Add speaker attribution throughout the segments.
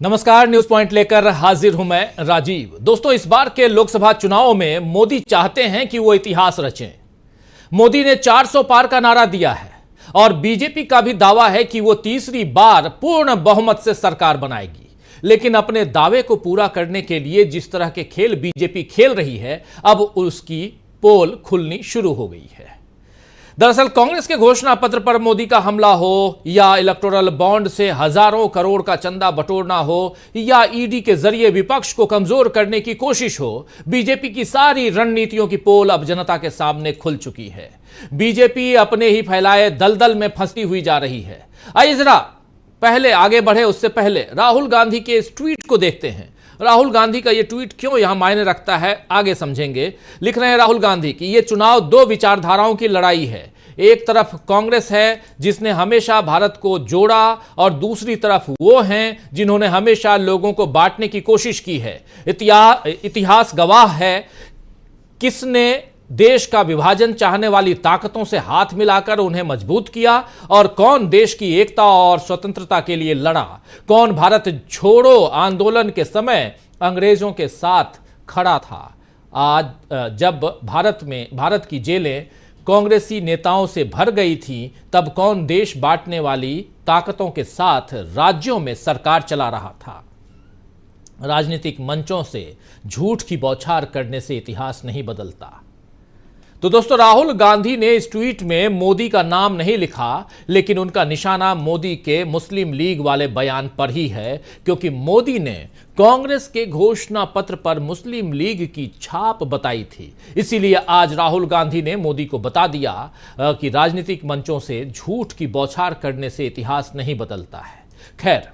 Speaker 1: नमस्कार, news point लेकर हाजिर हूं मैं राजीव। दोस्तों, इस बार के लोकसभा चुनाव में मोदी चाहते हैं कि वो इतिहास रचें। मोदी ने 400 पार का नारा दिया है और बीजेपी का भी दावा है कि वो तीसरी बार पूर्ण बहुमत से सरकार बनाएगी। लेकिन अपने दावे को पूरा करने के लिए जिस तरह के खेल बीजेपी खेल रही है, अब उसकी पोल खुलनी शुरू हो गई है। दरअसल कांग्रेस के घोषणा पत्र पर मोदी का हमला हो या इलेक्टोरल बॉन्ड से हजारों करोड़ का चंदा बटोरना हो या ईडी के जरिए विपक्ष को कमजोर करने की कोशिश हो, बीजेपी की सारी रणनीतियों की पोल अब जनता के सामने खुल चुकी है। बीजेपी अपने ही फैलाए दलदल में फंसी हुई जा रही है। आइए जरा पहले आगे बढ़े उससे पहले राहुल गांधी के इस ट्वीट को देखते हैं। राहुल गांधी का यह ट्वीट क्यों यहां मायने रखता है, आगे समझेंगे। लिख रहे हैं राहुल गांधी कि यह चुनाव दो विचारधाराओं की लड़ाई है। एक तरफ कांग्रेस है जिसने हमेशा भारत को जोड़ा और दूसरी तरफ वो हैं जिन्होंने हमेशा लोगों को बांटने की कोशिश की है। इतिहास गवाह है किसने देश का विभाजन चाहने वाली ताकतों से हाथ मिलाकर उन्हें मजबूत किया और कौन देश की एकता और स्वतंत्रता के लिए लड़ा। कौन भारत छोड़ो आंदोलन के समय अंग्रेजों के साथ खड़ा था। आज जब भारत की जेलें कांग्रेसी नेताओं से भर गई थी, तब कौन देश बांटने वाली ताकतों के साथ राज्यों में सरकार चला रहा था। राजनीतिक मंचों से झूठ की बौछार करने से इतिहास नहीं बदलता। तो दोस्तों, राहुल गांधी ने इस ट्वीट में मोदी का नाम नहीं लिखा, लेकिन उनका निशाना मोदी के मुस्लिम लीग वाले बयान पर ही है, क्योंकि मोदी ने कांग्रेस के घोषणा पत्र पर मुस्लिम लीग की छाप बताई थी। इसीलिए आज राहुल गांधी ने मोदी को बता दिया कि राजनीतिक मंचों से झूठ की बौछार करने से इतिहास नहीं बदलता है। खैर,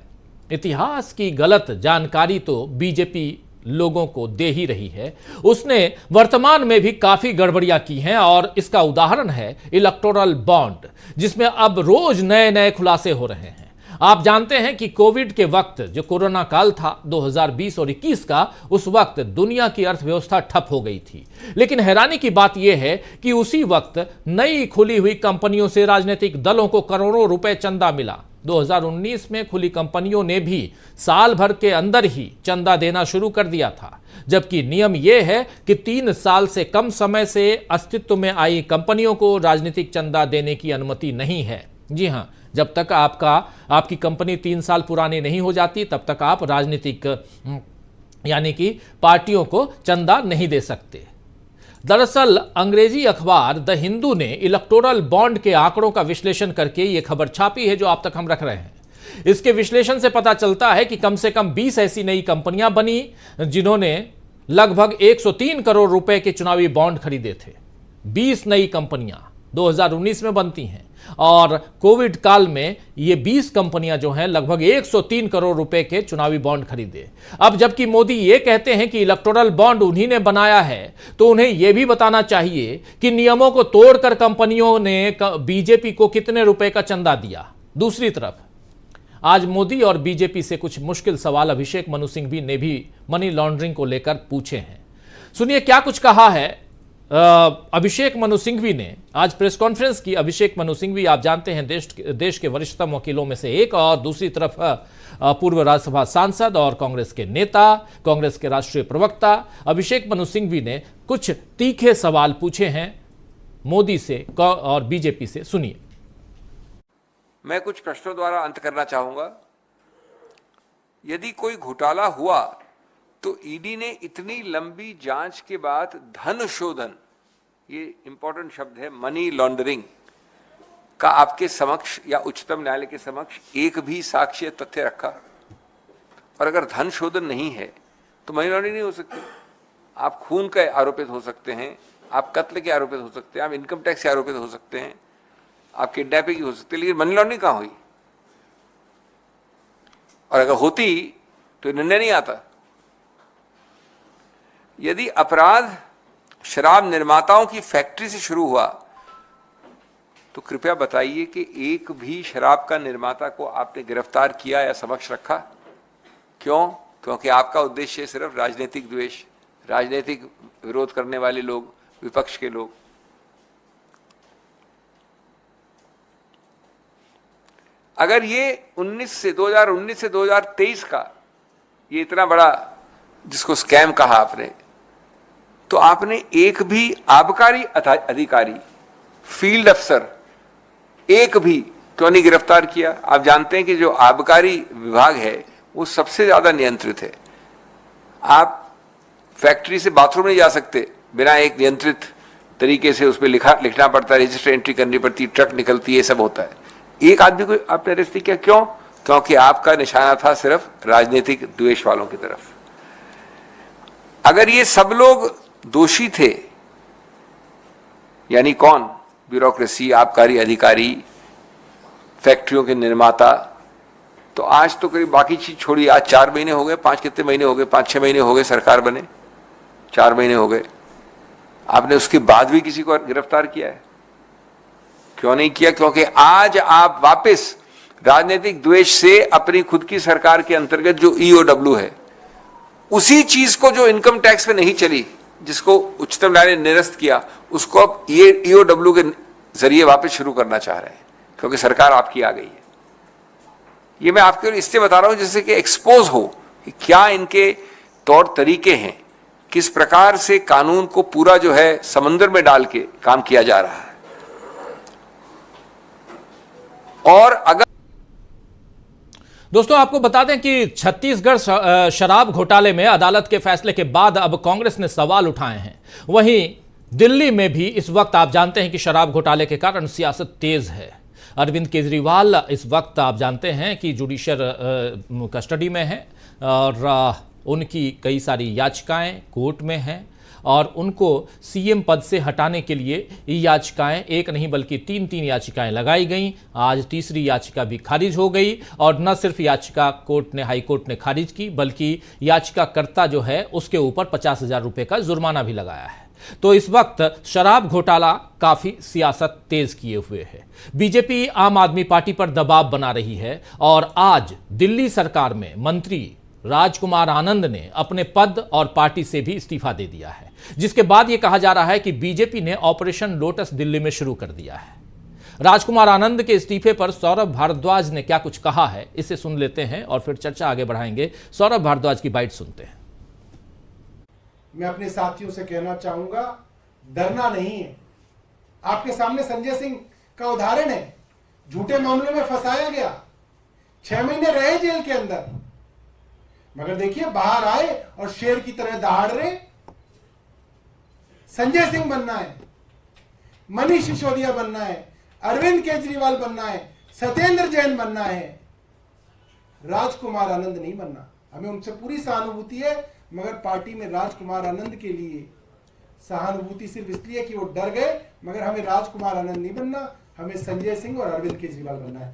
Speaker 1: इतिहास की गलत जानकारी तो बीजेपी लोगों को दे ही रही है। उसने वर्तमान में भी काफी गड़बड़ियां की हैं और इसका उदाहरण है इलेक्टोरल बॉन्ड, जिसमें अब रोज नए नए खुलासे हो रहे हैं। आप जानते हैं कि कोविड के वक्त, जो कोरोना काल था 2020 और 21 का, उस वक्त दुनिया की अर्थव्यवस्था ठप हो गई थी। लेकिन हैरानी की बात यह है कि उसी वक्त नई खुली हुई कंपनियों से राजनीतिक दलों को करोड़ों रुपए चंदा मिला। 2019 में खुली कंपनियों ने भी साल भर के अंदर ही चंदा देना शुरू कर दिया था, जबकि नियम यह है कि 3 साल से कम समय से अस्तित्व में आई कंपनियों को राजनीतिक चंदा देने की अनुमति नहीं है। जी हां, जब तक आपकी कंपनी 3 साल पुरानी नहीं हो जाती, तब तक आप राजनीतिक यानी कि पार्टियों को चंदा नहीं दे सकते। दरअसल अंग्रेजी अखबार द हिंदू ने इलेक्टोरल बॉन्ड के आंकड़ों का विश्लेषण करके यह खबर छापी है, जो आप तक हम रख रहे हैं। इसके विश्लेषण से पता चलता है कि कम से कम 20 ऐसी नई कंपनियां बनी जिन्होंने लगभग 103 करोड़ रुपए के चुनावी बॉन्ड खरीदे थे। 20 नई कंपनियां 2019 में बनती हैं और कोविड काल में ये 20 कंपनियां जो हैं लगभग 103 करोड़ रुपए के चुनावी बॉन्ड खरीदे। अब जबकि मोदी ये कहते हैं कि इलेक्टोरल बॉन्ड उन्हीं ने बनाया है, तो उन्हें यह भी बताना चाहिए कि नियमों को तोड़कर कंपनियों ने बीजेपी को कितने रुपए का चंदा दिया। दूसरी तरफ आज मोदी और बीजेपी से कुछ मुश्किल सवाल अभिषेक मनु सिंघवी ने भी मनी लॉन्ड्रिंग को लेकर पूछे हैं। सुनिए क्या कुछ कहा है अभिषेक मनु सिंघवी ने। आज प्रेस कॉन्फ्रेंस की अभिषेक मनु सिंघवी, आप जानते हैं, देश के वरिष्ठतम वकीलों में से एक, और दूसरी तरफ पूर्व राज्यसभा सांसद और कांग्रेस के नेता, कांग्रेस के राष्ट्रीय प्रवक्ता अभिषेक मनु सिंघवी ने कुछ तीखे सवाल पूछे हैं मोदी से और बीजेपी से। सुनिए।
Speaker 2: मैं कुछ प्रश्नों द्वारा अंत करना चाहूंगा। यदि कोई घोटाला हुआ तो ईडी ने इतनी लंबी जांच के बाद धन शोधन, ये इंपॉर्टेंट शब्द है, मनी लॉन्ड्रिंग का आपके समक्ष या उच्चतम न्यायालय के समक्ष एक भी साक्ष्य तथ्य रखा? और अगर धन शोधन नहीं है तो मनी लॉन्ड्रिंग नहीं हो सकती। आप खून के आरोपित हो सकते हैं, आप कत्ल के आरोपित हो सकते हैं, आप इनकम टैक्स के आरोपित हो सकते हैं, आप किडनैपिंग हो सकते हैं, लेकिन मनी लॉन्ड्रिंग कहां हुई? और अगर होती तो निर्णय नहीं आता। यदि अपराध शराब निर्माताओं की फैक्ट्री से शुरू हुआ तो कृपया बताइए कि एक भी शराब का निर्माता को आपने गिरफ्तार किया या समक्ष रखा? क्यों? क्योंकि आपका उद्देश्य सिर्फ राजनीतिक द्वेष, राजनीतिक विरोध करने वाले लोग, विपक्ष के लोग। अगर ये 2019 से 2023 का ये इतना बड़ा जिसको स्कैम कहा आपने, तो आपने एक भी आबकारी अधिकारी, फील्ड अफसर एक भी क्यों नहीं गिरफ्तार किया? आप जानते हैं कि जो आबकारी विभाग है वो सबसे ज्यादा नियंत्रित है। आप फैक्ट्री से बाथरूम नहीं जा सकते बिना एक नियंत्रित तरीके से उस पर लिखना पड़ता है, रजिस्टर एंट्री करनी पड़ती है, ट्रक निकलती है, सब होता है। एक आदमी को आपने अरेस्ट नहीं किया, क्यों? क्योंकि आपका निशाना था सिर्फ राजनीतिक द्वेष वालों की तरफ। अगर ये सब लोग दोषी थे, यानी कौन? ब्यूरोक्रेसी, आबकारी अधिकारी, फैक्ट्रियों के निर्माता, तो आज तो करीब बाकी चीज छोड़िए, आज 4 महीने हो गए, 5 कितने महीने हो गए, 5-6 महीने हो गए सरकार बने, 4 महीने हो गए, आपने उसके बाद भी किसी को गिरफ्तार किया है? क्यों नहीं किया? क्योंकि आज आप वापस राजनीतिक द्वेष से अपनी खुद की सरकार के अंतर्गत जो ईओडब्ल्यू है, उसी चीज को जो इनकम टैक्स पे नहीं चली, जिसको उच्चतम न्यायालय ने निरस्त किया, उसको अब ये ईओडब्ल्यू के जरिए वापस शुरू करना चाह रहे हैं, क्योंकि सरकार आपकी आ गई है। ये मैं आपके लिए इससे बता रहा हूं जिससे कि एक्सपोज हो कि क्या इनके तौर तरीके हैं, किस प्रकार से कानून को पूरा जो है समंदर में डाल के काम किया जा रहा है। और अगर
Speaker 1: दोस्तों आपको बता दें कि छत्तीसगढ़ शराब घोटाले में अदालत के फैसले के बाद अब कांग्रेस ने सवाल उठाए हैं। वहीं दिल्ली में भी इस वक्त आप जानते हैं कि शराब घोटाले के कारण सियासत तेज है। अरविंद केजरीवाल इस वक्त आप जानते हैं कि जुडिशियल कस्टडी में है और उनकी कई सारी याचिकाएं कोर्ट में हैं और उनको सीएम पद से हटाने के लिए ये याचिकाएं एक नहीं बल्कि 3 याचिकाएं लगाई गईं। आज तीसरी याचिका भी खारिज हो गई और न सिर्फ याचिका हाई कोर्ट ने खारिज की, बल्कि याचिकाकर्ता जो है उसके ऊपर 50,000 रुपए का जुर्माना भी लगाया है। तो इस वक्त शराब घोटाला काफी सियासत तेज किए हुए है। बीजेपी आम आदमी पार्टी पर दबाव बना रही है और आज दिल्ली सरकार में मंत्री राजकुमार आनंद ने अपने पद और पार्टी से भी इस्तीफा दे दिया है, जिसके बाद यह कहा जा रहा है कि बीजेपी ने ऑपरेशन लोटस दिल्ली में शुरू कर दिया है। राजकुमार आनंद के इस्तीफे पर सौरभ भारद्वाज ने क्या कुछ कहा है, इसे सुन लेते हैं और फिर चर्चा आगे बढ़ाएंगे। सौरभ भारद्वाज की बाइट सुनते हैं।
Speaker 3: मैं अपने साथियों से कहना चाहूंगा, डरना नहीं है। आपके सामने संजय सिंह का उदाहरण है, झूठे मामले में फंसाया गया, 6 महीने रहे जेल के अंदर, मगर देखिए बाहर आए और शेर की तरह दहाड़ रहे। संजय सिंह बनना है, मनीष सिसोदिया बनना है, अरविंद केजरीवाल बनना है, सत्येंद्र जैन बनना है, राजकुमार आनंद नहीं बनना। हमें उनसे पूरी सहानुभूति है, मगर पार्टी में राजकुमार आनंद के लिए सहानुभूति सिर्फ इसलिए कि वो डर गए, मगर हमें राजकुमार आनंद नहीं बनना, हमें संजय सिंह और अरविंद केजरीवाल बनना है।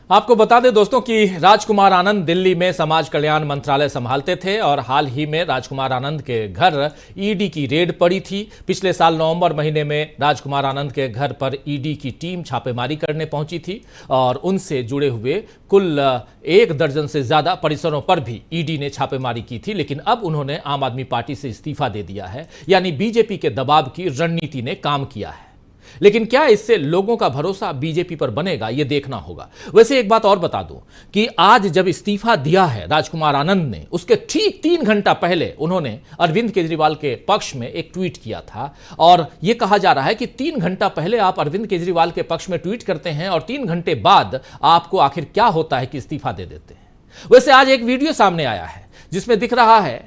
Speaker 1: आपको बता दें दोस्तों कि राजकुमार आनंद दिल्ली में समाज कल्याण मंत्रालय संभालते थे और हाल ही में राजकुमार आनंद के घर ईडी की रेड पड़ी थी। पिछले साल नवंबर महीने में राजकुमार आनंद के घर पर ईडी की टीम छापेमारी करने पहुंची थी और उनसे जुड़े हुए कुल 1 दर्जन से ज्यादा परिसरों पर भी ईडी ने छापेमारी की थी, लेकिन अब उन्होंने आम आदमी पार्टी से इस्तीफा दे दिया है। यानी बीजेपी के दबाव की रणनीति ने काम किया है। लेकिन क्या इससे लोगों का भरोसा बीजेपी पर बनेगा, यह देखना होगा। वैसे एक बात और बता दूं कि आज जब इस्तीफा दिया है राजकुमार आनंद ने, उसके ठीक 3 घंटा पहले उन्होंने अरविंद केजरीवाल के पक्ष में एक ट्वीट किया था और यह कहा जा रहा है कि 3 घंटा पहले आप अरविंद केजरीवाल के पक्ष में ट्वीट करते हैं और 3 घंटे बाद आपको आखिर क्या होता है कि इस्तीफा दे देते हैं। वैसे आज एक वीडियो सामने आया है जिसमें दिख रहा है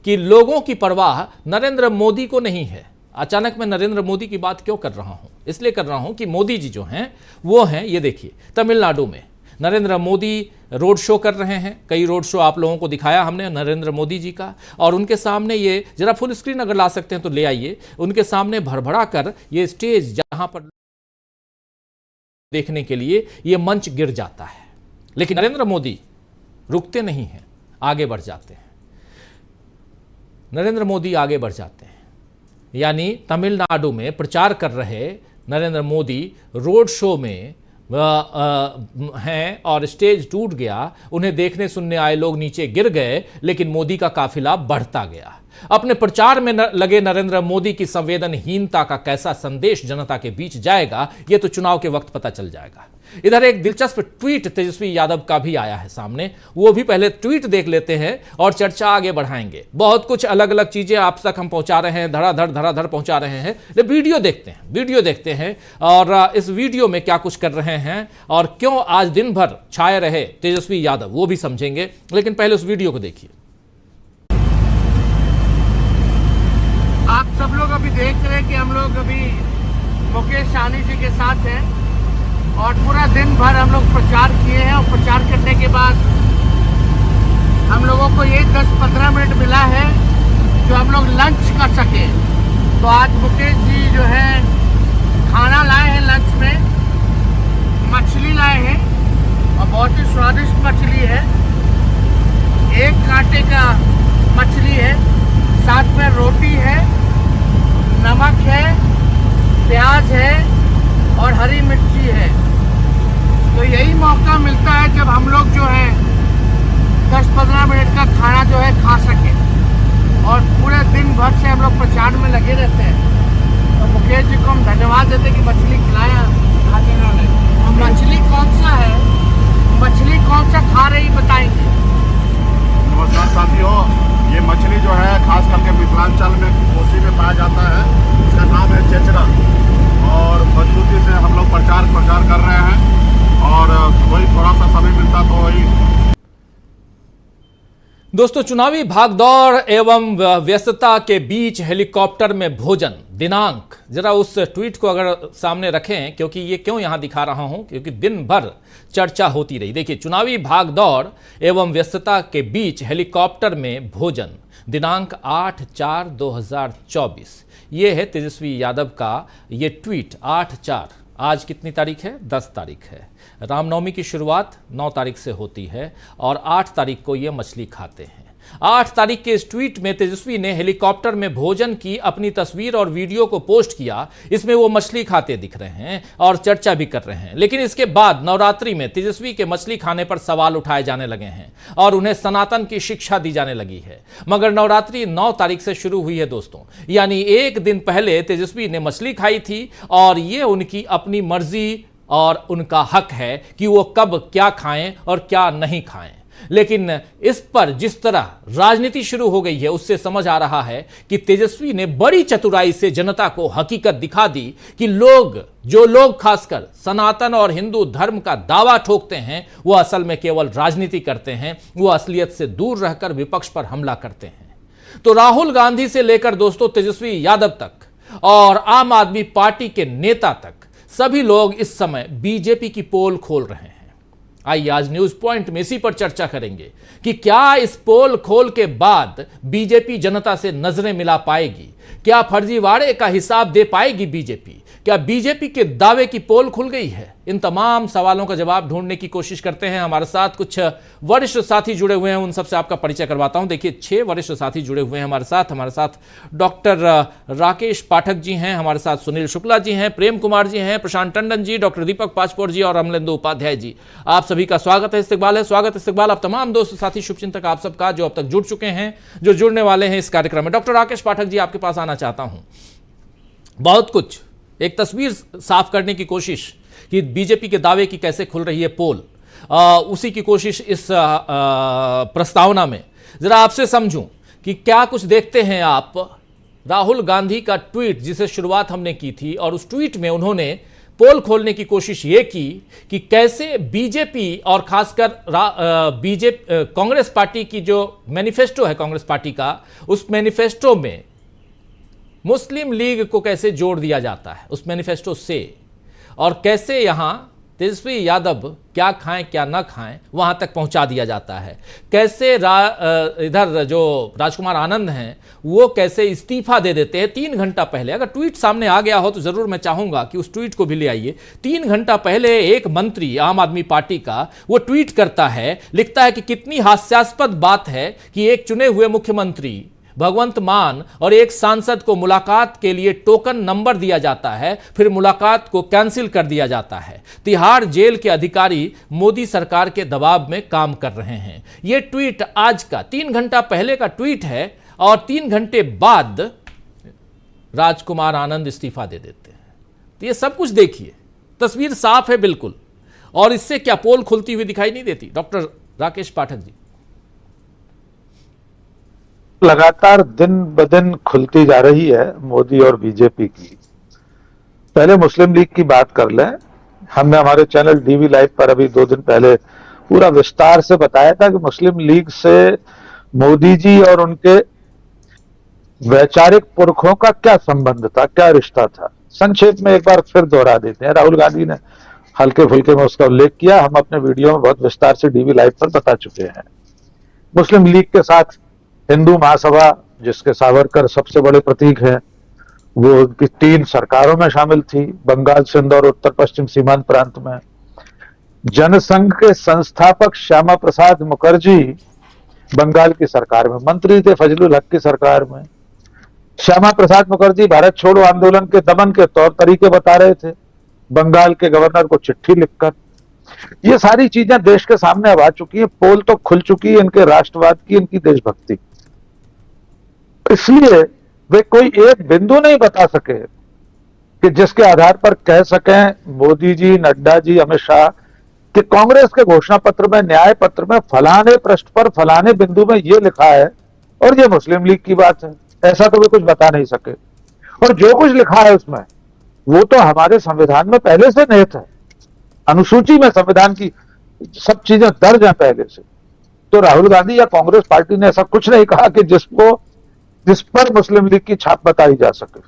Speaker 1: कि लोगों की परवाह नरेंद्र मोदी को नहीं है। अचानक मैं नरेंद्र मोदी की बात क्यों कर रहा हूं? इसलिए कर रहा हूं कि मोदी जी जो हैं वो हैं, ये देखिए तमिलनाडु में नरेंद्र मोदी रोड शो कर रहे हैं। कई रोड शो आप लोगों को दिखाया हमने नरेंद्र मोदी जी का, और उनके सामने ये जरा फुल स्क्रीन अगर ला सकते हैं तो ले आइए। उनके सामने भड़बड़ा कर ये स्टेज जहां पर देखने के लिए ये मंच गिर जाता है, लेकिन नरेंद्र मोदी रुकते नहीं हैं, आगे बढ़ जाते हैं। नरेंद्र मोदी आगे बढ़ जाते हैं। यानी तमिलनाडु में प्रचार कर रहे नरेंद्र मोदी रोड शो में हैं और स्टेज टूट गया। उन्हें देखने सुनने आए लोग नीचे गिर गए, लेकिन मोदी का काफिला बढ़ता गया। अपने प्रचार में लगे नरेंद्र मोदी की संवेदनहीनता का कैसा संदेश जनता के बीच जाएगा, यह तो चुनाव के वक्त पता चल जाएगा। इधर एक दिलचस्प ट्वीट तेजस्वी यादव का भी आया है सामने, वो भी पहले ट्वीट देख लेते हैं और चर्चा आगे बढ़ाएंगे। बहुत कुछ अलग अलग चीजें आप तक हम पहुंचा रहे हैं, धड़ाधड़ पहुंचा रहे हैं। वीडियो देखते हैं और इस वीडियो में क्या कुछ कर रहे हैं और क्यों आज दिन भर छाए रहे तेजस्वी यादव, वो भी समझेंगे। लेकिन पहले उस वीडियो को देखिए।
Speaker 4: आप सब लोग अभी देख रहे हैं कि हम लोग अभी मुकेश सहनी जी के साथ हैं और पूरा दिन भर हम लोग प्रचार किए हैं और प्रचार करने के बाद हम लोगों को ये 10-15 मिनट मिला है जो हम लोग लंच कर सके। तो आज मुकेश जी जो है खाना लाए हैं, लंच में मछली लाए हैं और बहुत ही स्वादिष्ट मछली है। 1 कांटे का मछली है, साथ में रोटी है, नमक है, प्याज है और हरी मिर्ची है। तो यही मौका मिलता है जब हम लोग जो है 10-15 मिनट का खाना जो है खा सके और पूरे दिन भर से हम लोग प्रचार में लगे रहते हैं। तो मुकेश जी को हम धन्यवाद देते कि मछली खिलाया आज इन्होंने। और मछली कौन सा है, मछली कौन सा खा रही बताएंगे।
Speaker 5: नमस्कार साथियों, ये मछली जो है खास करके मिथिलांचल में कोसी में पाया जाता है। इसका नाम है चेचरा और मजबूती से हम लोग प्रचार कर रहे हैं और वही थोड़ा सा समय मिलता तो वही।
Speaker 1: दोस्तों, चुनावी भागदौड़ एवं व्यस्तता के बीच हेलीकॉप्टर में भोजन, दिनांक जरा उस ट्वीट को अगर सामने रखें, क्योंकि ये क्यों यहां दिखा रहा हूं, क्योंकि दिन भर चर्चा होती रही। देखिए, चुनावी भागदौड़ एवं व्यस्तता के बीच हेलीकॉप्टर में भोजन, दिनांक 8/4/2024। ये है तेजस्वी यादव का ये ट्वीट। 8/4, आज कितनी तारीख है? 10 तारीख है। रामनवमी की शुरुआत 9 तारीख से होती है और 8 तारीख को ये मछली खाते हैं। 8 तारीख के इस ट्वीट में तेजस्वी ने हेलीकॉप्टर में भोजन की अपनी तस्वीर और वीडियो को पोस्ट किया। इसमें वो मछली खाते दिख रहे हैं और चर्चा भी कर रहे हैं। लेकिन इसके बाद नवरात्रि में तेजस्वी के मछली खाने पर सवाल उठाए जाने लगे हैं और उन्हें सनातन की शिक्षा दी जाने लगी है। मगर नवरात्रि 9 तारीख से शुरू हुई है दोस्तों, यानी एक दिन पहले तेजस्वी ने मछली खाई थी और ये उनकी अपनी मर्जी और उनका हक है कि वो कब क्या खाएं और क्या नहीं खाएं। लेकिन इस पर जिस तरह राजनीति शुरू हो गई है, उससे समझ आ रहा है कि तेजस्वी ने बड़ी चतुराई से जनता को हकीकत दिखा दी कि जो लोग खासकर सनातन और हिंदू धर्म का दावा ठोकते हैं, वो असल में केवल राजनीति करते हैं, वो असलियत से दूर रहकर विपक्ष पर हमला करते हैं। तो राहुल गांधी से लेकर दोस्तों तेजस्वी यादव तक और आम आदमी पार्टी के नेता तक सभी लोग इस समय बीजेपी की पोल खोल रहे हैं। आइए आज न्यूज पॉइंट में इसी पर चर्चा करेंगे कि क्या इस पोल खोल के बाद बीजेपी जनता से नजरें मिला पाएगी? क्या फर्जीवाड़े का हिसाब दे पाएगी बीजेपी? क्या बीजेपी के दावे की पोल खुल गई है? इन तमाम सवालों का जवाब ढूंढने की कोशिश करते हैं। हमारे साथ कुछ वरिष्ठ साथी जुड़े हुए हैं, उन सबसे आपका परिचय करवाता हूं। देखिए, 6 वरिष्ठ साथी जुड़े हुए हैं हमारे साथ डॉक्टर राकेश पाठक जी हैं, हमारे साथ सुनील शुक्ला जी हैं, प्रेम कुमार जी हैं, प्रशांत टंडन जी, डॉक्टर दीपक पाचपोर जी और अमलेंदु उपाध्याय जी। आप सभी का स्वागत है, इस्तकबाल आप तमाम दोस्त साथी शुभचिंतक आप सबका जो अब तक जुड़ चुके हैं, जो जुड़ने वाले हैं इस कार्यक्रम में। डॉक्टर राकेश पाठक जी, आपके पास आना चाहता हूं। बहुत कुछ एक तस्वीर साफ करने की कोशिश कि बीजेपी के दावे की कैसे खुल रही है पोल, उसी की कोशिश इस प्रस्तावना में। जरा आपसे समझूं कि क्या कुछ देखते हैं आप राहुल गांधी का ट्वीट, जिसे शुरुआत हमने की थी, और उस ट्वीट में उन्होंने पोल खोलने की कोशिश ये की कि कैसे बीजेपी और खासकर कांग्रेस पार्टी की जो मैनिफेस्टो है कांग्रेस पार्टी का, उस मैनिफेस्टो में मुस्लिम लीग को कैसे जोड़ दिया जाता है उस मैनिफेस्टो से, और कैसे यहां तेजस्वी यादव क्या खाएं क्या ना खाएं वहां तक पहुंचा दिया जाता है। कैसे इधर जो राजकुमार आनंद हैं वो कैसे इस्तीफा दे देते हैं 3 घंटा पहले। अगर ट्वीट सामने आ गया हो तो जरूर मैं चाहूंगा कि उस ट्वीट को भी ले आइए। 3 घंटा पहले एक मंत्री आम आदमी पार्टी का वो ट्वीट करता है, लिखता है कि कितनी हास्यास्पद बात है कि एक चुने हुए मुख्यमंत्री भगवंत मान और एक सांसद को मुलाकात के लिए टोकन नंबर दिया जाता है, फिर मुलाकात को कैंसिल कर दिया जाता है। तिहाड़ जेल के अधिकारी मोदी सरकार के दबाव में काम कर रहे हैं। यह ट्वीट आज का 3 घंटा पहले का ट्वीट है और 3 घंटे बाद राजकुमार आनंद इस्तीफा दे देते हैं। तो ये सब कुछ देखिए, तस्वीर साफ है बिल्कुल। और इससे क्या पोल खुलती हुई दिखाई नहीं देती? डॉक्टर राकेश पाठक जी।
Speaker 6: लगातार दिन ब दिन खुलती जा रही है मोदी और बीजेपी की। पहले मुस्लिम लीग की बात कर लें। हमने हमारे चैनल डीवी लाइव पर अभी 2 दिन पहले पूरा विस्तार से बताया था कि मुस्लिम लीग से मोदी जी और उनके वैचारिक पुरखों का क्या संबंध था, क्या रिश्ता था। संक्षेप में एक बार फिर दोहरा देते हैं। राहुल गांधी ने हल्के फुल्के में उसका उल्लेख किया, हम अपने वीडियो में बहुत विस्तार से डीवी लाइव पर बता चुके हैं। मुस्लिम लीग के साथ हिंदू महासभा, जिसके सावरकर सबसे बड़े प्रतीक हैं, वो उनकी 3 सरकारों में शामिल थी, बंगाल, सिंध और उत्तर पश्चिम सीमांत प्रांत में। जनसंघ के संस्थापक श्यामा प्रसाद मुखर्जी बंगाल की सरकार में मंत्री थे, फजलुल हक की सरकार में। श्यामा प्रसाद मुखर्जी भारत छोड़ो आंदोलन के दमन के तौर तरीके बता रहे थे बंगाल के गवर्नर को चिट्ठी लिखकर। ये सारी चीजें देश के सामने अब आ चुकी है, पोल तो खुल चुकी है इनके राष्ट्रवाद की, इनकी देशभक्ति। इसलिए वे कोई एक बिंदु नहीं बता सके कि जिसके आधार पर कह सकें मोदी जी, नड्डा जी, अमित शाह कि कांग्रेस के घोषणा पत्र में, न्याय पत्र में फलाने पृष्ठ पर फलाने बिंदु में ये लिखा है और ये मुस्लिम लीग की बात है। ऐसा तो वे कुछ बता नहीं सके। और जो कुछ लिखा है उसमें वो तो हमारे संविधान में पहले से निहित है, अनुसूची में संविधान की सब चीजें दर्ज हैं पहले से। तो राहुल गांधी या कांग्रेस पार्टी ने ऐसा कुछ नहीं कहा कि जिस पर मुस्लिम लीग की छाप बताई जा सके।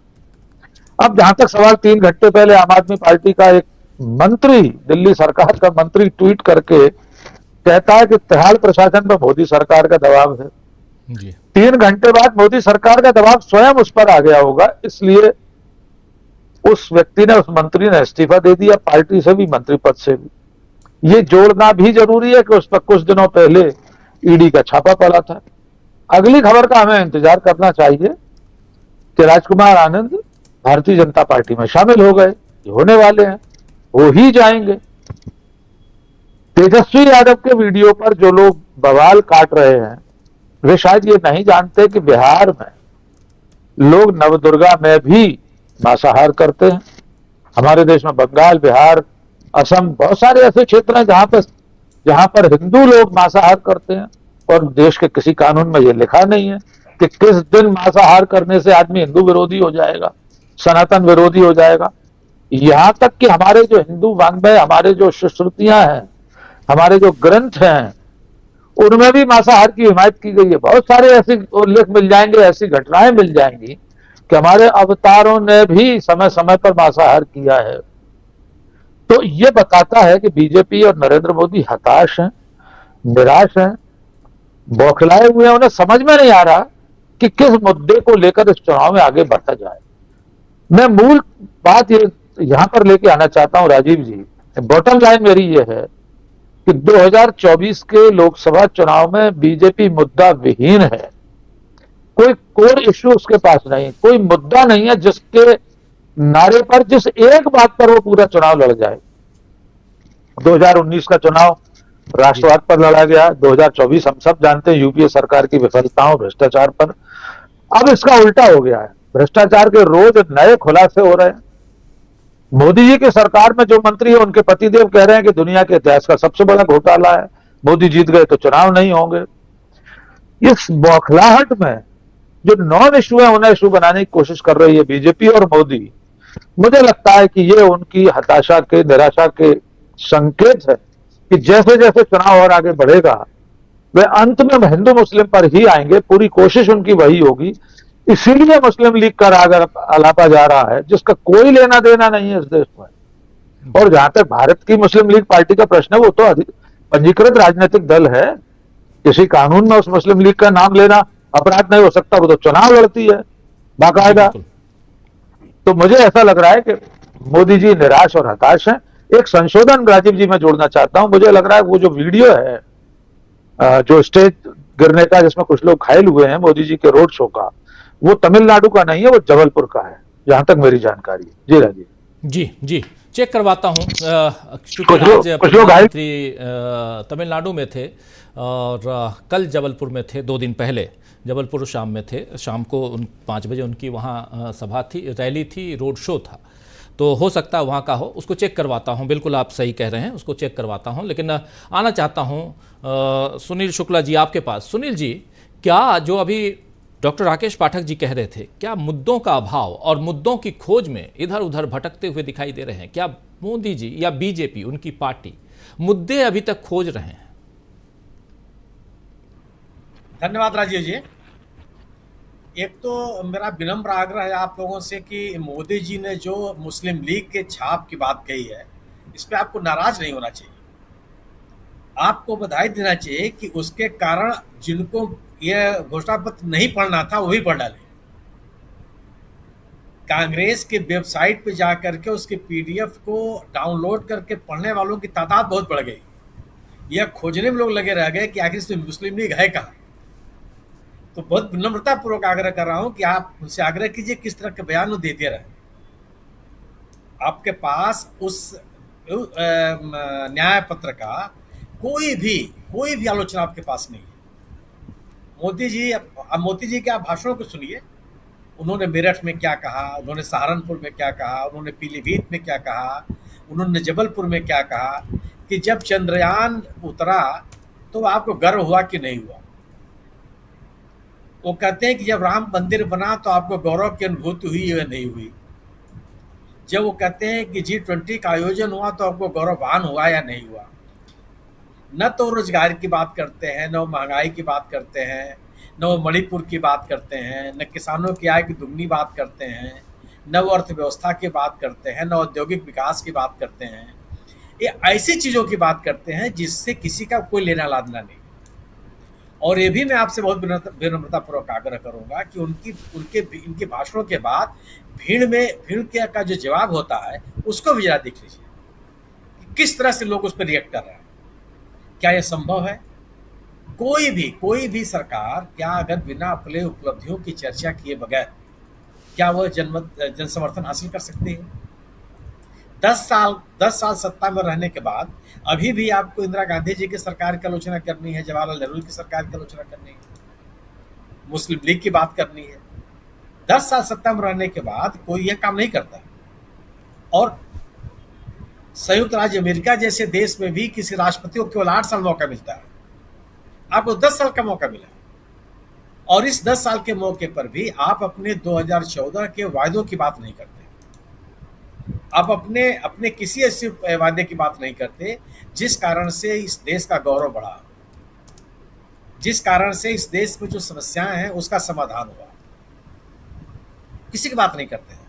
Speaker 6: अब जहां तक सवाल, 3 घंटे पहले आम आदमी पार्टी का एक मंत्री, दिल्ली सरकार का मंत्री ट्वीट करके कहता है कि तिहाड़ प्रशासन पर मोदी सरकार का दबाव है।
Speaker 1: जी।
Speaker 6: 3 घंटे बाद मोदी सरकार का दबाव स्वयं उस पर आ गया होगा, इसलिए उस व्यक्ति ने, उस मंत्री ने इस्तीफा दे दिया, पार्टी से भी, मंत्री पद से भी। ये जोड़ना भी जरूरी है कि उस पर कुछ दिनों पहले ईडी का छापा पड़ा था। अगली खबर का हमें इंतजार करना चाहिए कि राजकुमार आनंद भारतीय जनता पार्टी में शामिल हो गए, होने वाले हैं, हो ही जाएंगे। तेजस्वी यादव के वीडियो पर जो लोग बवाल काट रहे हैं वे शायद ये नहीं जानते कि बिहार में लोग नवदुर्गा में भी मांसाहार करते हैं। हमारे देश में बंगाल, बिहार, असम, बहुत सारे ऐसे क्षेत्र हैं जहां पर हिंदू लोग मांसाहार करते हैं और देश के किसी कानून में यह लिखा नहीं है कि किस दिन मांसाहार करने से आदमी हिंदू विरोधी हो जाएगा, सनातन विरोधी हो जाएगा। यहां तक कि हमारे जो हिंदू वाङ्मय, हमारे जो श्रुतियां हैं, हमारे जो ग्रंथ हैं, उनमें भी मांसाहार की हिमायत की गई है। बहुत सारे ऐसे उल्लेख मिल जाएंगे, ऐसी घटनाएं मिल जाएंगी कि हमारे अवतारों ने भी समय समय पर मांसाहार किया है। तो ये बताता है कि बीजेपी और नरेंद्र मोदी हताश हैं, निराश हैं, बौखलाए हुए हैं। उन्हें समझ में नहीं आ रहा कि किस मुद्दे को लेकर इस चुनाव में आगे बढ़ा जाए। मैं मूल बात ये यहां पर लेके आना चाहता हूं राजीव जी। बॉटम लाइन मेरी ये है कि 2024 के लोकसभा चुनाव में बीजेपी मुद्दा विहीन है। कोई कोर इश्यू उसके पास नहीं, कोई मुद्दा नहीं है जिसके नारे पर, जिस एक बात पर वो पूरा चुनाव लड़ जाए। 2019 का चुनाव राष्ट्रवाद पर लड़ा गया, 2024 हम सब जानते हैं यूपीए सरकार की विफलताओं, भ्रष्टाचार पर। अब इसका उल्टा हो गया है, भ्रष्टाचार के रोज नए खुलासे हो रहे हैं। मोदी जी की सरकार में जो मंत्री है उनके पतिदेव कह रहे हैं कि दुनिया के इतिहास का सबसे बड़ा घोटाला है, मोदी जीत गए तो चुनाव नहीं होंगे। इस बौखलाहट में जो नॉन इशू है उन्हें इशू बनाने की कोशिश कर रही है बीजेपी और मोदी। मुझे लगता है कि ये उनकी हताशा के, निराशा के संकेत है कि जैसे जैसे चुनाव और आगे बढ़ेगा वे अंत में हिंदू मुस्लिम पर ही आएंगे। पूरी कोशिश उनकी वही होगी। इसीलिए मुस्लिम लीग का राग अलापा जा रहा है, जिसका कोई लेना देना नहीं है इस देश में। और जहां तक भारत की मुस्लिम लीग पार्टी का प्रश्न है, वो तो पंजीकृत राजनीतिक दल है। किसी कानून में उस मुस्लिम लीग का नाम लेना अपराध नहीं हो सकता, वो तो चुनाव लड़ती है बाकायदा। तो मुझे ऐसा लग रहा है कि मोदी जी निराश और हताश हैं। एक संशोधन राजीव जी मैं जोड़ना चाहता हूं। मुझे लग रहा है वो जो वीडियो है जो स्टेज गिरने का, जिसमें कुछ लोग घायल हुए हैं मोदी जी के रोड शो का, वो तमिलनाडु का नहीं है, वो जबलपुर का है, जहां तक मेरी जानकारी है। जी राजीव
Speaker 1: जी चेक करवाता हूं। क्योंकि आज प्रधानमंत्री तमिलनाडु में थे और कल जबलपुर में थे, 2 दिन पहले जबलपुर शाम में थे। शाम को 5 बजे उनकी वहां सभा थी, रैली थी, रोड शो था। तो हो सकता है वहाँ का हो, उसको चेक करवाता हूँ। बिल्कुल आप सही कह रहे हैं, उसको चेक करवाता हूँ। लेकिन आना चाहता हूँ सुनील शुक्ला जी आपके पास। सुनील जी, क्या जो अभी डॉक्टर राकेश पाठक जी कह रहे थे, क्या मुद्दों का अभाव और मुद्दों की खोज में इधर उधर भटकते हुए दिखाई दे रहे हैं? क्या मोदी जी या बीजेपी, उनकी पार्टी, मुद्दे अभी तक खोज रहे हैं?
Speaker 7: धन्यवाद राजीव जी। एक तो मेरा विनम्र आग्रह है आप लोगों से कि मोदी जी ने जो मुस्लिम लीग के छाप की बात कही है, इस पे आपको नाराज नहीं होना चाहिए। आपको बधाई देना चाहिए कि उसके कारण जिनको यह घोषणा पत्र नहीं पढ़ना था वो भी पढ़ डाले। कांग्रेस के वेबसाइट पे जाकर के उसके पीडीएफ को डाउनलोड करके पढ़ने वालों की तादाद बहुत बढ़ गई। यह खोजने में लोग लगे रह गए कि आखिर इसमें मुस्लिम लीग है कहाँ। तो बहुत विनम्रता पूर्वक आग्रह कर रहा हूं कि आप उनसे आग्रह कीजिए किस तरह के बयान वो देते रहे। आपके पास उस न्याय पत्र का कोई भी आलोचना आपके पास नहीं है। मोदी जी के आप भाषणों को सुनिए। उन्होंने मेरठ में क्या कहा, उन्होंने सहारनपुर में क्या कहा, उन्होंने पीलीभीत में क्या कहा, उन्होंने जबलपुर में क्या कहा कि जब चंद्रयान उतरा तो आपको गर्व हुआ कि नहीं हुआ। वो कहते हैं कि जब राम मंदिर बना तो आपको गौरव की अनुभूति हुई या नहीं हुई। जब वो कहते हैं कि G20 का आयोजन हुआ तो आपको गौरवान हुआ या नहीं हुआ। न तो रोजगार की बात करते हैं, न महंगाई की बात करते हैं, न वो मणिपुर की बात करते हैं, न किसानों की आय की दुगनी बात करते हैं, न वो अर्थव्यवस्था की बात करते हैं, न औद्योगिक विकास की बात करते हैं। ये ऐसी चीज़ों की बात करते हैं जिससे किसी का कोई लेना लादना नहीं। और ये भी मैं आपसे बहुत विनम्रतापूर्वक आग्रह करूंगा कि इनके भाषणों के बाद भीड़ का जो जवाब होता है उसको भी जरा देख लीजिए कि किस तरह से लोग उस पर रिएक्ट कर रहे हैं। क्या यह संभव है? कोई भी सरकार क्या अगर बिना अपने उपलब्धियों की चर्चा किए बगैर क्या वह जन समर्थन हासिल कर सकती है? 10 साल सत्ता में रहने के बाद अभी भी आपको इंदिरा गांधी जी की सरकार की आलोचना करनी है, जवाहरलाल नेहरू की सरकार की आलोचना करनी है, मुस्लिम लीग की बात करनी है। 10 साल सत्ता में रहने के बाद कोई यह काम नहीं करता। और संयुक्त राज्य अमेरिका जैसे देश में भी किसी राष्ट्रपति को केवल 8 साल मौका मिलता है, आपको 10 साल का मौका मिला। और इस 10 साल के मौके पर भी आप अपने 2014 के वायदों की बात नहीं करते। आप अपने किसी ऐसे वादे की बात नहीं करते जिस कारण से इस देश का गौरव बढ़ा, जिस कारण से इस देश में जो समस्याएं हैं उसका समाधान हुआ। किसी की बात नहीं करते हैं।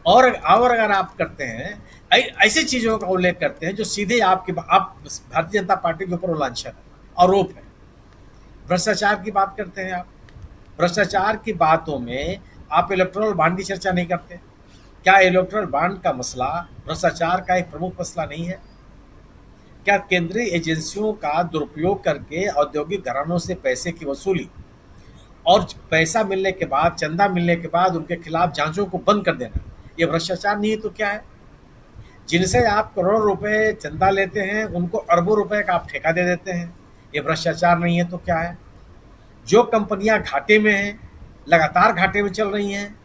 Speaker 7: और अगर आप करते हैं ऐसी चीजों का उल्लेख करते हैं जो सीधे आप भारतीय जनता पार्टी के ऊपर लांछन है, आरोप है। भ्रष्टाचार की बात करते हैं आप। भ्रष्टाचार की बातों में आप इलेक्टोरल बॉन्ड की चर्चा नहीं करते। क्या इलेक्टोरल बॉन्ड का मसला भ्रष्टाचार का एक प्रमुख मसला नहीं है? क्या केंद्रीय एजेंसियों का दुरुपयोग करके औद्योगिक घरानों से पैसे की वसूली और पैसा मिलने के बाद, चंदा मिलने के बाद उनके खिलाफ जांचों को बंद कर देना, ये भ्रष्टाचार नहीं है तो क्या है? जिनसे आप करोड़ों रुपए चंदा लेते हैं उनको अरबों रुपए का आप ठेका दे देते हैं, ये भ्रष्टाचार नहीं है तो क्या है? जो कंपनियां घाटे में हैं, लगातार घाटे में चल रही हैं,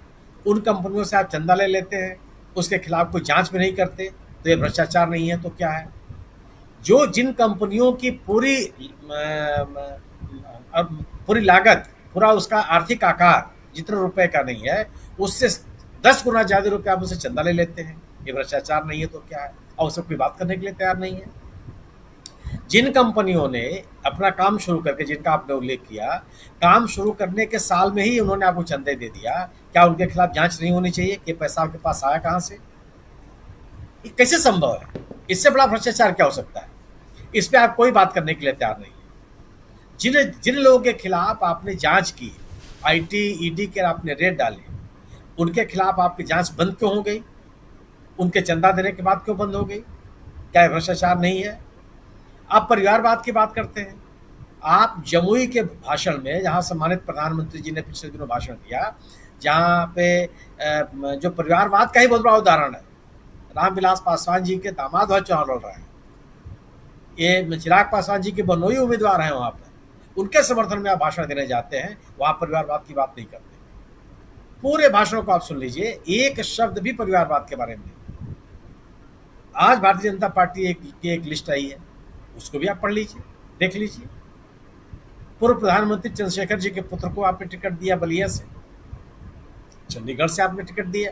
Speaker 7: उन कंपनियों से आप चंदा ले लेते हैं, उसके खिलाफ कोई जांच भी नहीं करते, तो ये भ्रष्टाचार नहीं है तो क्या है? जिन कंपनियों की पूरी लागत, पूरा उसका आर्थिक आकार जितने रुपए का नहीं है, उससे 10 गुना ज्यादा रुपए आप उसे चंदा ले लेते हैं, ये भ्रष्टाचार नहीं है तो क्या है? और उससे कोई बात करने के लिए तैयार नहीं है। जिन कंपनियों ने अपना काम शुरू करके, जिनका आपने उल्लेख किया, काम शुरू करने के साल में ही उन्होंने आपको चंदे दे दिया, क्या उनके खिलाफ जांच नहीं होनी चाहिए कि पैसा आपके पास आया कहां से? ये कैसे संभव है? इससे बड़ा भ्रष्टाचार क्या हो सकता है? इस पे आप कोई बात करने के लिए तैयार नहीं है। जिन लोगों के खिलाफ आपने जांच की, IT, ED के आपने रेड डाले, उनके खिलाफ आपकी जांच बंद क्यों हो गई? उनके चंदा देने के बाद क्यों बंद हो गई? क्या भ्रष्टाचार नहीं है? आप परिवारवाद की बात करते हैं। आप जमुई के भाषण में, जहां सम्मानित प्रधानमंत्री जी ने पिछले दिनों भाषण दिया, जहां पे जो परिवारवाद का ही बहुत बड़ा उदाहरण है, रामविलास पासवान जी के दामाद वह चुनाव लड़ रहे हैं, ये चिराग पासवान जी के बनोई उम्मीदवार हैं, वहां पर उनके समर्थन में आप भाषण देने जाते हैं, वहां परिवारवाद की बात नहीं करते। पूरे भाषणों को आप सुन लीजिए, एक शब्द भी परिवारवाद के बारे में नहीं। आज भारतीय जनता पार्टी की एक लिस्ट आई है, उसको भी आप पढ़ लीजिए, देख लीजिए। पूर्व प्रधानमंत्री चंद्रशेखर जी के पुत्र को आपने टिकट दिया बलिया से, चंडीगढ़ से आपने टिकट दिया,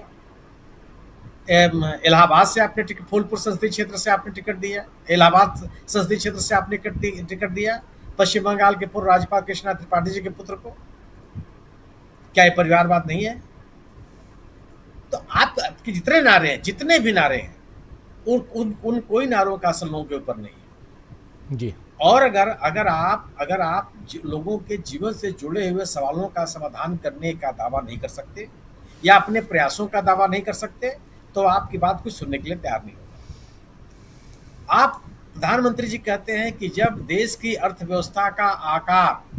Speaker 7: इलाहाबाद से आपने टिकट, फूलपुर संसदीय क्षेत्र से आपने टिकट दिया, इलाहाबाद संसदीय क्षेत्र से आपने टिकट दिया पश्चिम बंगाल के पूर्व राज्यपाल कृष्णा त्रिपाठी जी के पुत्र को। क्या ये परिवारवाद नहीं है? तो आपके जितने नारे हैं, जितने भी नारे हैं, उन कोई नारों का असर लोगों के ऊपर नहीं है
Speaker 1: जी।
Speaker 7: और अगर आप लोगों के जीवन से जुड़े हुए सवालों का समाधान करने का दावा नहीं कर सकते या अपने प्रयासों का दावा नहीं कर सकते, तो आपकी बात कोई सुनने के लिए तैयार नहीं होगा। आप प्रधानमंत्री जी कहते हैं कि जब देश की अर्थव्यवस्था का आकार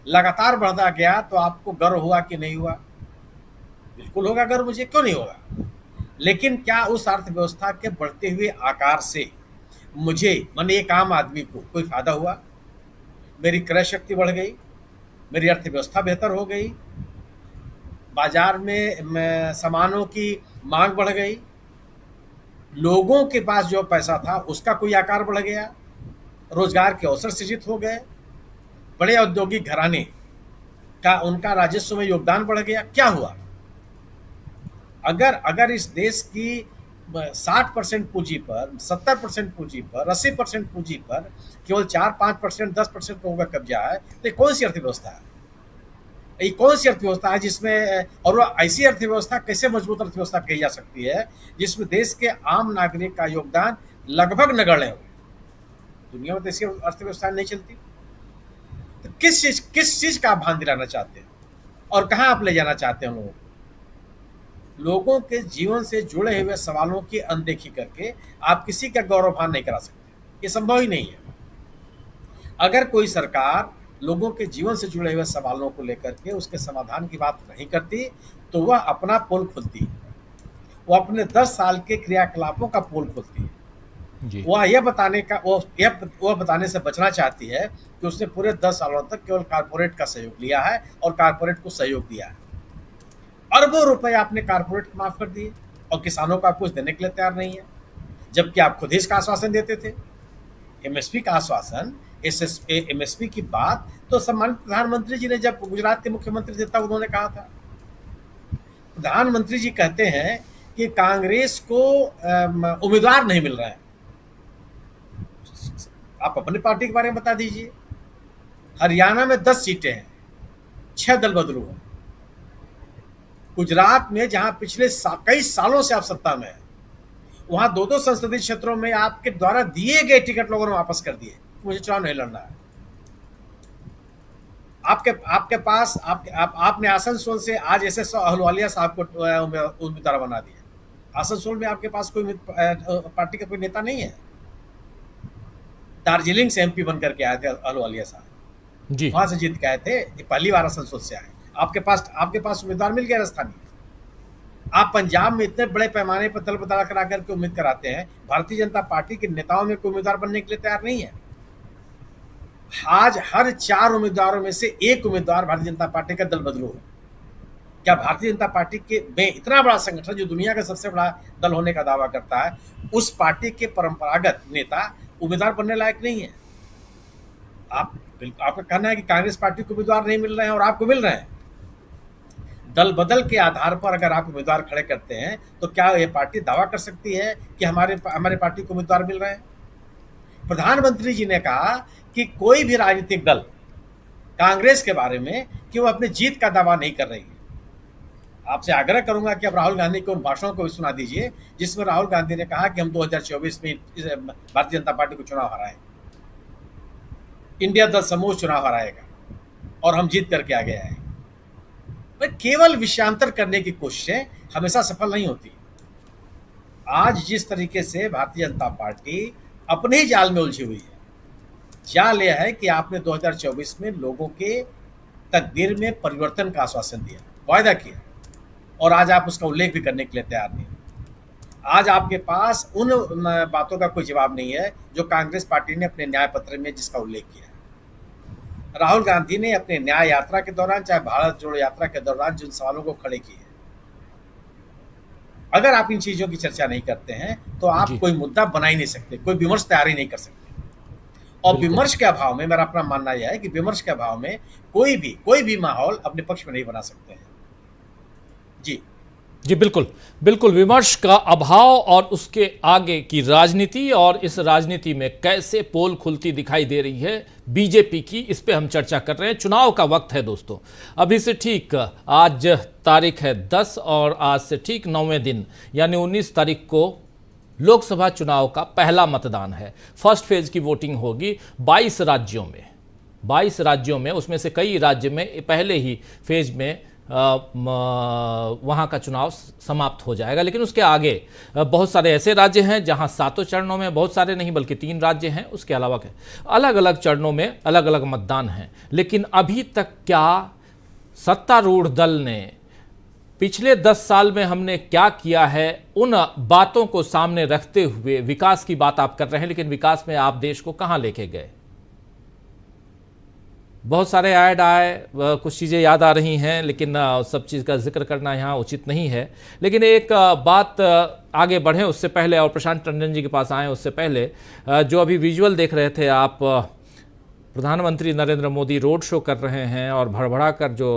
Speaker 7: लगातार बढ़ता गया तो आपको गर्व हुआ कि नहीं हुआ? बिल्कुल होगा गर्व, मुझे क्यों नहीं होगा। लेकिन क्या उस अर्थव्यवस्था के बढ़ते हुए आकार से मुझे, माने एक आम आदमी को, कोई फायदा हुआ? मेरी क्रय शक्ति बढ़ गई, मेरी अर्थव्यवस्था बेहतर हो गई, बाजार में सामानों की मांग बढ़ गई, लोगों के पास जो पैसा था उसका कोई आकार बढ़ गया, रोजगार के अवसर सृजित हो गए, बड़े औद्योगिक घराने का उनका राजस्व में योगदान बढ़ गया। क्या हुआ? अगर इस देश की 60% पूंजी पर, 70% पूंजी पर, 80% पूंजी पर केवल 4-5%, 10% लोगों का कब्जा है, तो कौन सी अर्थव्यवस्था है? ये कौन सी अर्थव्यवस्था है जिसमें, और वो ऐसी अर्थव्यवस्था कैसे मजबूत अर्थव्यवस्था कही जा सकती है जिसमें देश के आम नागरिक का योगदान लगभग नगण्य हो? दुनिया में तो ऐसी अर्थव्यवस्था नहीं चलती। तो किस चीज का आप भान दिलाना चाहते हैं और कहां आप ले जाना चाहते हैं लोगों को? लोगों के जीवन से जुड़े हुए सवालों की अनदेखी करके आप किसी का गौरवभान नहीं करा सकते, ये संभव ही नहीं है। अगर कोई सरकार लोगों के जीवन से जुड़े हुए सवालों को लेकर के उसके समाधान की बात नहीं करती तो वह अपना पोल खोलती है, वो अपने 10 साल के क्रियाकलापों का पोल खोलती है जी। वह बताने से बचना चाहती है कि उसने पूरे 10 सालों तक केवल कारपोरेट का सहयोग लिया है और कारपोरेट को सहयोग दिया है। अरबों रुपए आपने कारपोरेट को माफ कर दिए और किसानों को आप कुछ देने के लिए तैयार नहीं है, जबकि आप खुद ही इसका आश्वासन देते थे, एमएसपी का आश्वासन, एमएसपी की बात तो सम्मानित प्रधानमंत्री जी ने जब गुजरात के मुख्यमंत्री थे तब उन्होंने कहा था। प्रधानमंत्री जी कहते हैं कि कांग्रेस को उम्मीदवार नहीं मिल रहा है। आप अपनी पार्टी के बारे में बता दीजिए। हरियाणा में 10 सीटें हैं, 6 दल बदलू हैं। गुजरात में जहां पिछले कई सालों से आप सत्ता में है, वहां 2-2 संसदीय क्षेत्रों में आपके द्वारा दिए गए टिकट लोगों ने वापस कर दिए, मुझे चुनाव नहीं लड़ना है। आपके पास आपने आसनसोल से आज एसएस अहलुवालिया साहब को उम्मीदवार बना दिया। आसनसोल में आपके पास कोई पार्टी का कोई नेता नहीं है। दार्जिलिंग से एमपी बनकर के आए थे अहलुवालिया साहब जी, वहां से जीत के आए थे, पहली बार आसनसोल से आए। आपके पास उम्मीदवार मिल गया राजस्थानी। आप पंजाब में इतने बड़े पैमाने पर दल बदला करा करके उम्मीद कराते हैं, भारतीय जनता पार्टी के नेताओं में कोई उम्मीदवार बनने के लिए तैयार नहीं है। आज हर 4 उम्मीदवारों में से 1 उम्मीदवार भारतीय जनता पार्टी का दल बदलू है। क्या भारतीय जनता पार्टी के में इतना बड़ा संगठन जो दुनिया का सबसे बड़ा दल होने का दावा करता है, उस पार्टी के परंपरागत नेता उम्मीदवार बनने लायक नहीं है? आपका कहना है कि कांग्रेस पार्टी को उम्मीदवार नहीं मिल रहे हैं और आपको मिल रहे हैं। दल बदल के आधार पर अगर आप उम्मीदवार खड़े करते हैं तो क्या यह पार्टी दावा कर सकती है कि हमारे पार्टी को उम्मीदवार मिल रहे हैं? प्रधानमंत्री जी ने कहा कि कोई भी राजनीतिक दल कांग्रेस के बारे में कि वो अपनी जीत का दावा नहीं कर रही है। आपसे आग्रह करूंगा कि अब राहुल गांधी के उन भाषणों को भी सुना दीजिए जिसमें राहुल गांधी ने कहा कि हम 2024 में भारतीय जनता पार्टी को चुनाव हराएंगे, इंडिया दल समूह चुनाव हराएगा और हम जीत करके आगे आएंगे। केवल विषयांतर करने की कोशिशें हमेशा सफल नहीं होती। आज जिस तरीके से भारतीय जनता पार्टी अपने ही जाल में उलझी हुई है, जाल यह है कि आपने 2024 में लोगों के तकदीर में परिवर्तन का आश्वासन दिया, वायदा किया, और आज आप उसका उल्लेख भी करने के लिए तैयार नहीं। आज आपके पास उन बातों का कोई जवाब नहीं है जो कांग्रेस पार्टी ने अपने न्याय पत्र में जिसका उल्लेख किया। राहुल गांधी ने अपने न्याय यात्रा के दौरान, चाहे भारत जोड़ो यात्रा के दौरान जिन सवालों को खड़े किए, अगर आप इन चीजों की चर्चा नहीं करते हैं तो आप
Speaker 1: जी।
Speaker 7: कोई मुद्दा बना ही नहीं सकते, कोई विमर्श तैयार ही नहीं कर सकते। और
Speaker 1: बिल्कुल।
Speaker 7: विमर्श के अभाव में, मेरा अपना मानना यह है कि विमर्श के अभाव में कोई भी माहौल अपने पक्ष में नहीं बना सकते हैं। जी
Speaker 1: जी बिल्कुल बिल्कुल, विमर्श का अभाव और उसके आगे की राजनीति, और इस राजनीति में कैसे पोल खुलती दिखाई दे रही है बीजेपी की, इस पे हम चर्चा कर रहे हैं। चुनाव का वक्त है दोस्तों, अभी से ठीक आज तारीख है 10 और आज से ठीक 9वें दिन यानी 19 तारीख को लोकसभा चुनाव का पहला मतदान है। फर्स्ट फेज की वोटिंग होगी 22 राज्यों में, 22 राज्यों में, उसमें से कई राज्य में पहले ही फेज में वहाँ का चुनाव समाप्त हो जाएगा। लेकिन उसके आगे बहुत सारे ऐसे राज्य हैं जहाँ 7 चरणों में, बहुत सारे नहीं बल्कि 3 राज्य हैं, उसके अलावा अलग अलग चरणों में अलग अलग मतदान हैं। लेकिन अभी तक क्या सत्तारूढ़ दल ने पिछले 10 साल में हमने क्या किया है, उन बातों को सामने रखते हुए विकास की बात आप कर रहे हैं, लेकिन विकास में आप देश को कहाँ लेके गए? बहुत सारे ऐड आए, कुछ चीज़ें याद आ रही हैं, लेकिन सब चीज़ का जिक्र करना यहाँ उचित नहीं है। लेकिन एक बात आगे बढ़ें उससे पहले, और प्रशांत टंडन जी के पास आए उससे पहले, जो अभी विजुअल देख रहे थे आप, प्रधानमंत्री नरेंद्र मोदी रोड शो कर रहे हैं और भड़बड़ा कर जो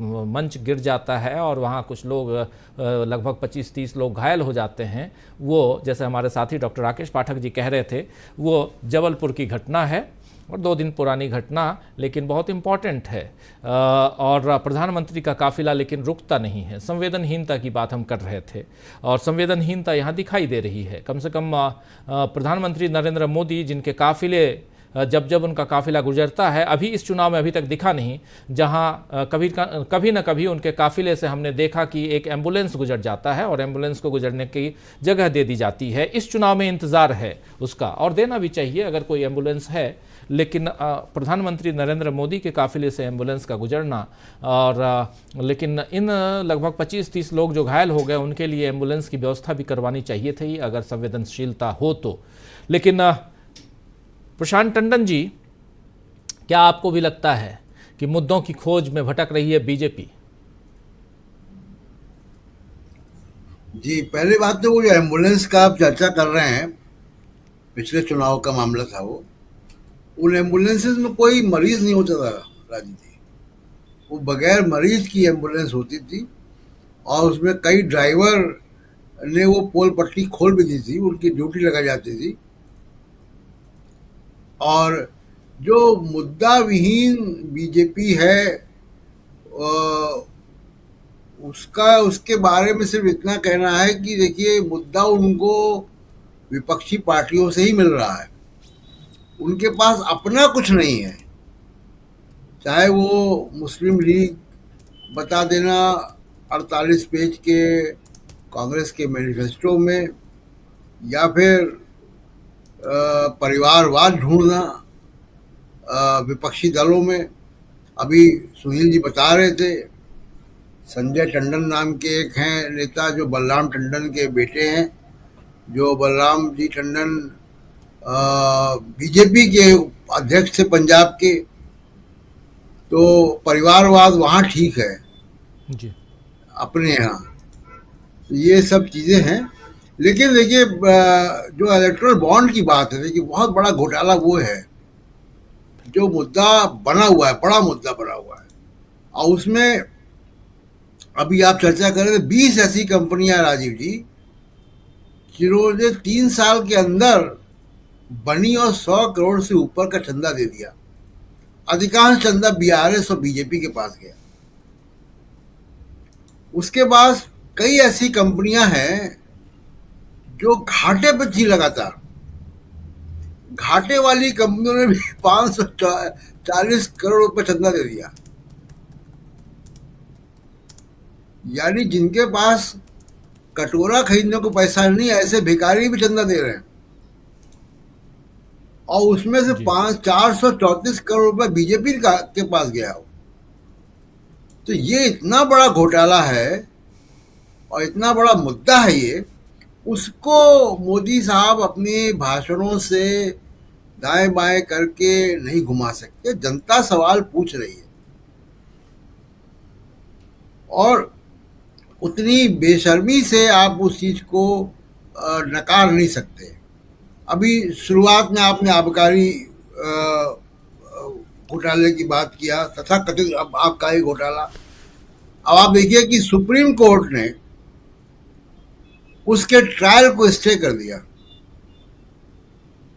Speaker 1: मंच गिर जाता है और वहाँ कुछ लोग, लगभग 25-30 लोग घायल हो जाते हैं, वो जैसे हमारे साथी डॉक्टर राकेश पाठक जी कह रहे थे, वो जबलपुर की घटना है और 2 दिन पुरानी घटना, लेकिन बहुत इम्पॉर्टेंट है। और प्रधानमंत्री का काफिला लेकिन रुकता नहीं है। संवेदनहीनता की बात हम कर रहे थे और संवेदनहीनता यहाँ दिखाई दे रही है। कम से कम प्रधानमंत्री नरेंद्र मोदी, जिनके काफिले जब उनका काफिला गुजरता है, अभी इस चुनाव में अभी तक दिखा नहीं, जहां कभी न कभी उनके काफिले से हमने देखा कि एक एम्बुलेंस गुजर जाता है और एम्बुलेंस को गुजरने की जगह दे दी जाती है। इस चुनाव में इंतज़ार है उसका, और देना भी चाहिए अगर कोई एम्बुलेंस है, लेकिन प्रधानमंत्री नरेंद्र मोदी के काफिले से एम्बुलेंस का गुजरना, और लेकिन इन लगभग 25-30 लोग जो घायल हो गए उनके लिए एम्बुलेंस की व्यवस्था भी करवानी चाहिए थी अगर संवेदनशीलता हो तो। लेकिन प्रशांत टंडन जी, क्या आपको भी लगता है कि मुद्दों की खोज में भटक रही है बीजेपी?
Speaker 8: जी, पहली बात तो वो जो एम्बुलेंस का आप चर्चा कर रहे हैं, पिछले चुनाव का मामला था वो, उन एम्बुलेंसेस में कोई मरीज नहीं होता था राजनीति, वो बगैर मरीज की एम्बुलेंस होती थी और उसमें कई ड्राइवर ने वो पोल पट्टी खोल भी दी थी, उनकी ड्यूटी लगाई जाती थी। और जो मुद्दा विहीन बीजेपी है उसके बारे में सिर्फ इतना कहना है कि देखिए, मुद्दा उनको विपक्षी पार्टियों से ही मिल रहा है, उनके पास अपना कुछ नहीं है। चाहे वो मुस्लिम लीग बता देना 48 पेज के कांग्रेस के मैनिफेस्टो में, या फिर परिवारवाद ढूंढना विपक्षी दलों में। अभी सुनील जी बता रहे थे, संजय टंडन नाम के एक हैं नेता जो बलराम टंडन के बेटे हैं, जो बलराम जी टंडन बीजेपी के अध्यक्ष थे पंजाब के, तो परिवारवाद वहाँ ठीक है
Speaker 1: जी, अपने
Speaker 8: यहाँ। तो ये सब चीज़ें हैं। लेकिन देखिए, जो इलेक्टोरल बॉन्ड की बात है, देखिए बहुत बड़ा घोटाला वो है जो मुद्दा बना हुआ है, बड़ा मुद्दा बना हुआ है। और उसमें अभी आप चर्चा कर रहे थे 20 ऐसी कंपनियां राजीव जी, जिन्होंने 3 साल के अंदर बनी और 100 करोड़ से ऊपर का चंदा दे दिया। अधिकांश चंदा बीआरएस और बीजेपी के पास गया। उसके बाद कई ऐसी कंपनियां हैं जो घाटे पे थी लगातार। घाटे वाली कंपनियों ने भी 540 करोड़ रुपए चंदा दे दिया। यानी जिनके पास कटोरा खरीदने को पैसा नहीं, ऐसे भिखारी भी चंदा दे रहे हैं। और उसमें से 434 करोड़ रुपए बीजेपी के पास गया हो। तो ये इतना बड़ा घोटाला है और इतना बड़ा मुद्दा है ये, उसको मोदी साहब अपने भाषणों से दाएं बाएं करके नहीं घुमा सकते। जनता सवाल पूछ रही है और उतनी बेशर्मी से आप उस चीज को नकार नहीं सकते। अभी शुरुआत में आपने आबकारी घोटाले की बात किया, तथा कथित आबकारी घोटाला। अब आप देखिए कि सुप्रीम कोर्ट ने उसके ट्रायल को स्टे कर दिया,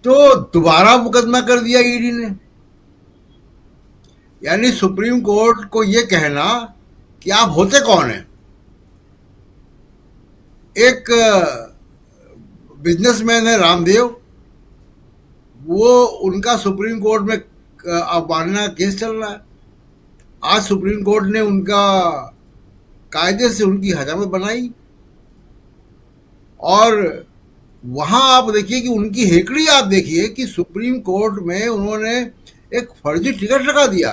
Speaker 8: तो दोबारा मुकदमा कर दिया ईडी ने। यानी सुप्रीम कोर्ट को यह कहना कि आप होते कौन हैं। एक बिजनेसमैन है रामदेव, वो उनका सुप्रीम कोर्ट में अवमानना केस चल रहा है। आज सुप्रीम कोर्ट ने उनका कायदे से उनकी हजामत बनाई और वहां आप देखिए कि उनकी हेकड़ी आप देखिए कि सुप्रीम कोर्ट में उन्होंने एक फर्जी टिकट लगा दिया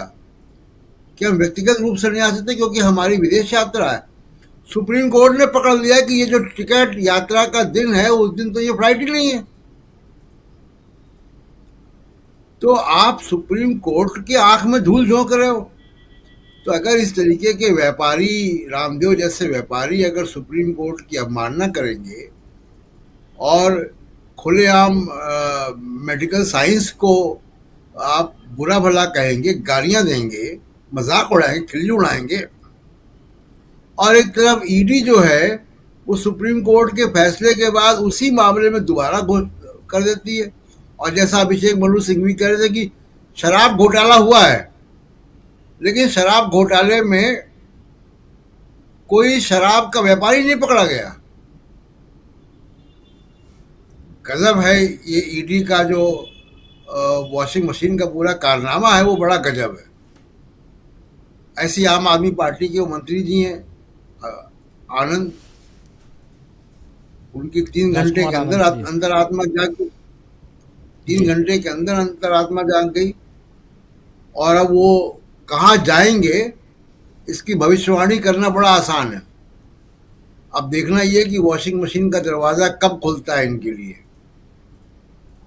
Speaker 8: कि हम व्यक्तिगत रूप से नहीं आ सकते क्योंकि हमारी विदेश यात्रा है। सुप्रीम कोर्ट ने पकड़ लिया कि ये जो टिकट यात्रा का दिन है उस दिन तो ये फ्लाइट ही नहीं है। तो आप सुप्रीम कोर्ट के आंख में धूल झोंक रहे हो। तो अगर इस तरीके के व्यापारी, रामदेव जैसे व्यापारी अगर सुप्रीम कोर्ट की अवमानना करेंगे और खुलेआम मेडिकल साइंस को आप बुरा भला कहेंगे, गालियां देंगे, मजाक उड़ाएंगे, खिल्ली उड़ाएंगे, और एक तरफ ईडी जो है वो सुप्रीम कोर्ट के फैसले के बाद उसी मामले में दोबारा कर देती है। और जैसा अभिषेक मनु सिंघवी कह रहे थे कि शराब घोटाला हुआ है, लेकिन शराब घोटाले में कोई शराब का व्यापारी नहीं पकड़ा गया। गजब है ये ईडी का जो वॉशिंग मशीन का पूरा कारनामा है, वो बड़ा गजब है। ऐसी आम आदमी पार्टी के वो मंत्री जी हैं आनंद, उनकी 3 घंटे के अंदर अंतरात्मा जाग गई, 3 घंटे के अंदर अंतरात्मा जाग गई। और अब वो कहाँ जाएंगे इसकी भविष्यवाणी करना बड़ा आसान है। अब देखना ये कि वॉशिंग मशीन का दरवाजा कब खुलता है इनके लिए,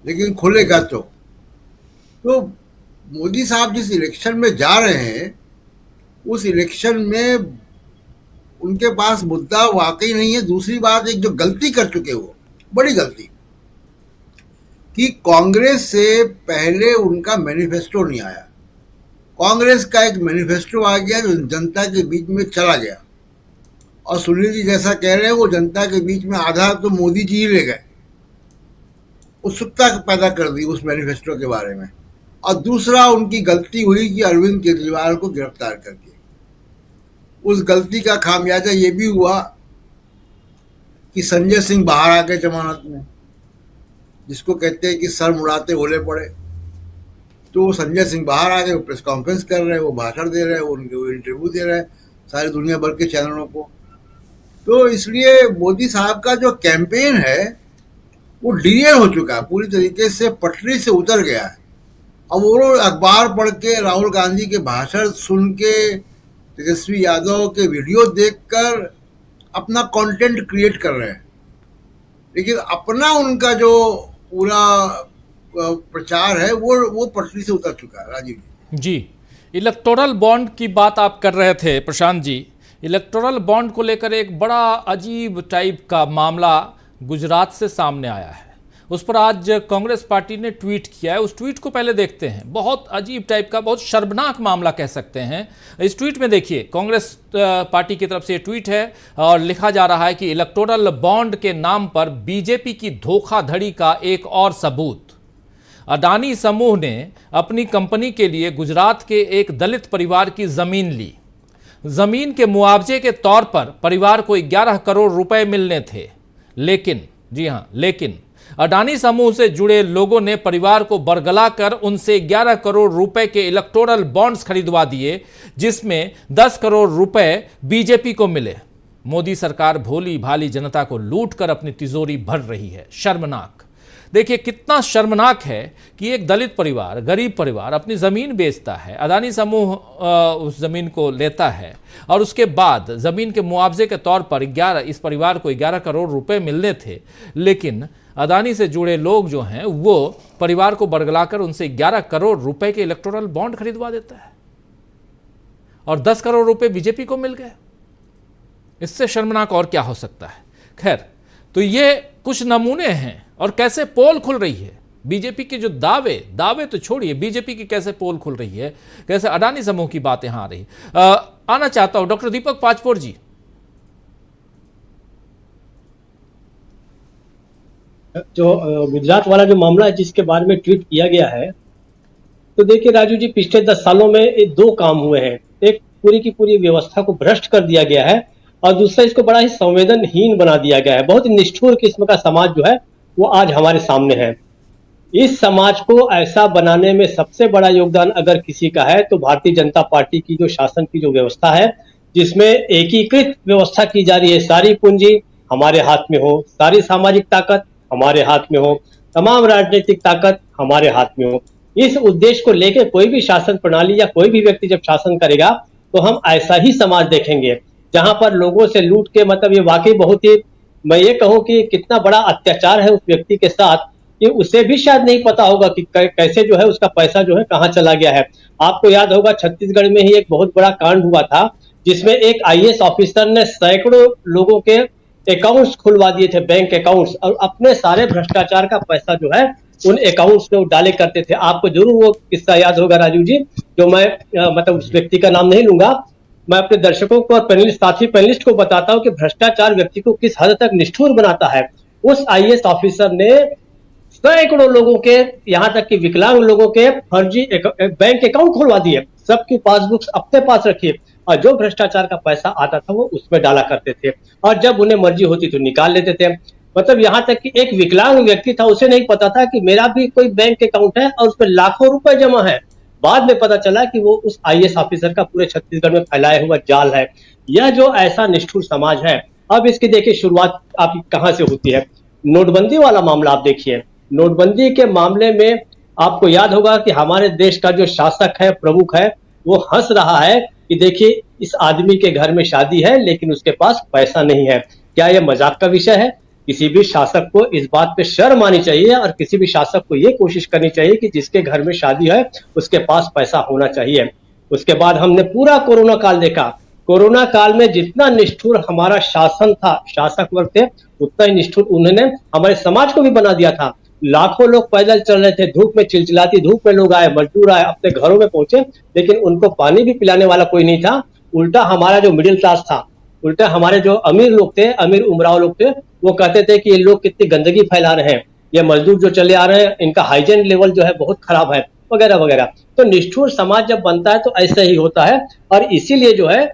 Speaker 8: लेकिन खुलेगा तो मोदी साहब जिस इलेक्शन में जा रहे हैं उस इलेक्शन में उनके पास मुद्दा वाकई नहीं है। दूसरी बात, एक जो गलती कर चुके वो बड़ी गलती कि कांग्रेस से पहले उनका मैनिफेस्टो नहीं आया। कांग्रेस का एक मैनिफेस्टो आ गया जो जनता के बीच में चला गया, और सुनील जी जैसा कह रहे हैं वो जनता के बीच में आधा तो मोदी जी ही ले गए, उत्सुकता पैदा कर दी उस मैनिफेस्टो के बारे में। और दूसरा उनकी गलती हुई कि अरविंद केजरीवाल को गिरफ्तार करके। उस गलती का खामियाजा ये भी हुआ कि संजय सिंह बाहर आ गए जमानत में, जिसको कहते हैं कि सर मुड़ाते ओले पड़े। तो संजय सिंह बाहर आ गए, वो प्रेस कॉन्फ्रेंस कर रहे हैं, वो भाषण दे रहे हैं, उनके वो इंटरव्यू दे रहे हैं सारी दुनिया भर के चैनलों को। तो इसलिए मोदी साहब का जो कैंपेन है वो डिरेल हो चुका है, पूरी तरीके से पटरी से उतर गया है। अब वो अखबार पढ़ के, राहुल गांधी के भाषण सुन के, तेजस्वी यादव के वीडियो देखकर अपना कंटेंट क्रिएट कर रहे हैं, लेकिन अपना उनका जो पूरा प्रचार है वो पटरी से उतर चुका है। राजीव
Speaker 1: जी, इलेक्टोरल बॉन्ड की बात आप कर रहे थे प्रशांत जी। इलेक्टोरल बॉन्ड को लेकर एक बड़ा अजीब टाइप का मामला गुजरात से सामने आया है। उस पर आज कांग्रेस पार्टी ने ट्वीट किया है। उस ट्वीट को पहले देखते हैं। बहुत अजीब टाइप का, बहुत शर्मनाक मामला कह सकते हैं। इस ट्वीट में देखिए, कांग्रेस पार्टी की तरफ से ट्वीट है और लिखा जा रहा है कि इलेक्टोरल बॉन्ड के नाम पर बीजेपी की धोखाधड़ी का एक और सबूत। अडानी समूह ने अपनी कंपनी के लिए गुजरात के एक दलित परिवार की जमीन ली। जमीन के मुआवजे के तौर पर परिवार को 11 करोड़ रुपए मिलने थे, लेकिन जी हां, लेकिन अडानी समूह से जुड़े लोगों ने परिवार को बरगला कर उनसे 11 करोड़ रुपए के इलेक्टोरल बॉन्ड्स खरीदवा दिए, जिसमें 10 करोड़ रुपए बीजेपी को मिले। मोदी सरकार भोली भाली जनता को लूट कर अपनी तिजोरी भर रही है। शर्मनाक। देखिए कितना शर्मनाक है कि एक दलित परिवार, गरीब परिवार अपनी ज़मीन बेचता है, अडानी समूह उस ज़मीन को लेता है और उसके बाद ज़मीन के मुआवजे के तौर पर इस परिवार को 11 करोड़ रुपए मिलने थे, लेकिन अदानी से जुड़े लोग जो हैं वो परिवार को बरगलाकर उनसे 11 करोड़ रुपए के इलेक्टोरल बॉन्ड खरीदवा देता है और 10 करोड़ रुपए बीजेपी को मिल गए। इससे शर्मनाक और क्या हो सकता है। खैर, तो ये कुछ नमूने हैं और कैसे पोल खुल रही है बीजेपी के जो दावे तो छोड़िए, बीजेपी की कैसे पोल खुल रही है, कैसे अडानी समूह की बातें आ रही। आना चाहता हूं डॉक्टर दीपक पाचपोर जी।
Speaker 9: जो गुजरात वाला जो मामला है जिसके बारे में ट्वीट किया गया है, तो देखिए राजू जी, पिछले 10 सालों में 2 काम हुए हैं। एक, पूरी की पूरी व्यवस्था को भ्रष्ट कर दिया गया है और दूसरा, इसको बड़ा ही संवेदनहीन बना दिया गया है। बहुत ही निष्ठुर किस्म का समाज जो है वो आज हमारे सामने है। इस समाज को ऐसा बनाने में सबसे बड़ा योगदान अगर किसी का है तो भारतीय जनता पार्टी की जो शासन की जो व्यवस्था है, जिसमें एकीकृत व्यवस्था की जा रही है। सारी पूंजी हमारे हाथ में हो, सारी सामाजिक ताकत हमारे हाथ में हो, तमाम राजनीतिक ताकत हमारे हाथ में हो। इस उद्देश्य को लेकर कोई भी शासन प्रणाली या कोई भी व्यक्ति जब शासन करेगा तो हम ऐसा ही समाज देखेंगे, जहां पर लोगों से लूट के, मतलब ये वाकई बहुत ही, मैं ये कहूं कि कितना बड़ा अत्याचार है उस व्यक्ति के साथ कि उसे भी शायद नहीं पता होगा कि कैसे जो है उसका पैसा जो है कहां चला गया है। आपको याद होगा छत्तीसगढ़ में ही एक बहुत बड़ा कांड हुआ था जिसमें एक IAS ऑफिसर ने सैकड़ों लोगों के अकाउंट्स खुलवा दिए थे, बैंक अकाउंट्स, और अपने सारे भ्रष्टाचार का पैसा जो है उन अकाउंट्स में डाले करते थे। आपको जरूर वो किस्सा याद होगा राजू जी, जो मैं मतलब उस व्यक्ति का नाम नहीं लूंगा। मैं अपने दर्शकों को और पैनलिस्ट को बताता हूं कि भ्रष्टाचार व्यक्ति को किस हद तक निष्ठुर बनाता है। उस IAS ऑफिसर ने सैकड़ों लोगों के, यहां तक कि विकलांग लोगों के फर्जी बैंक अकाउंट खुलवा दिए, सबकी पासबुक्स अपने पास रखी और जो भ्रष्टाचार का पैसा आता था वो उसमें डाला करते थे और जब उन्हें मर्जी होती तो निकाल लेते थे। मतलब यहां तक कि एक विकलांग व्यक्ति था, उसे नहीं पता था कि मेरा भी कोई बैंक अकाउंट है और उसमें लाखों रुपए जमा है। बाद में पता चला कि वो उस IAS ऑफिसर का पूरे छत्तीसगढ़ में फैलाया हुआ जाल है। यह जो ऐसा निष्ठुर समाज है, अब इसकी देखिए शुरुआत आपकी कहां से होती है। नोटबंदी वाला मामला आप देखिए। नोटबंदी के मामले में आपको याद होगा कि हमारे देश का जो शासक है, प्रमुख है, वो हंस रहा है कि देखिए इस आदमी के घर में शादी है लेकिन उसके पास पैसा नहीं है। क्या यह मजाक का विषय है? किसी भी शासक को इस बात पे शर्म आनी चाहिए और किसी भी शासक को ये कोशिश करनी चाहिए कि जिसके घर में शादी है उसके पास पैसा होना चाहिए। उसके बाद हमने पूरा कोरोना काल देखा। कोरोना काल में जितना निष्ठुर हमारा शासन था, शासक वर्ग थे, उतना ही निष्ठुर उन्होंने हमारे समाज को भी बना दिया था। लाखों लोग पैदल चल रहे थे, धूप में, चिलचिलाती धूप में लोग आए, मजदूर आए, अपने घरों में पहुंचे, लेकिन उनको पानी भी पिलाने वाला कोई नहीं था। उल्टा हमारा जो मिडिल क्लास था, उल्टा हमारे जो अमीर लोग थे, अमीर उमराव लोग थे, वो कहते थे कि ये लोग कितनी गंदगी फैला रहे हैं, ये मजदूर जो चले आ रहे हैं इनका हाइजीन लेवल जो है बहुत खराब है, वगैरह वगैरह। तो निष्ठुर समाज जब बनता है तो ऐसा ही होता है। और इसीलिए जो है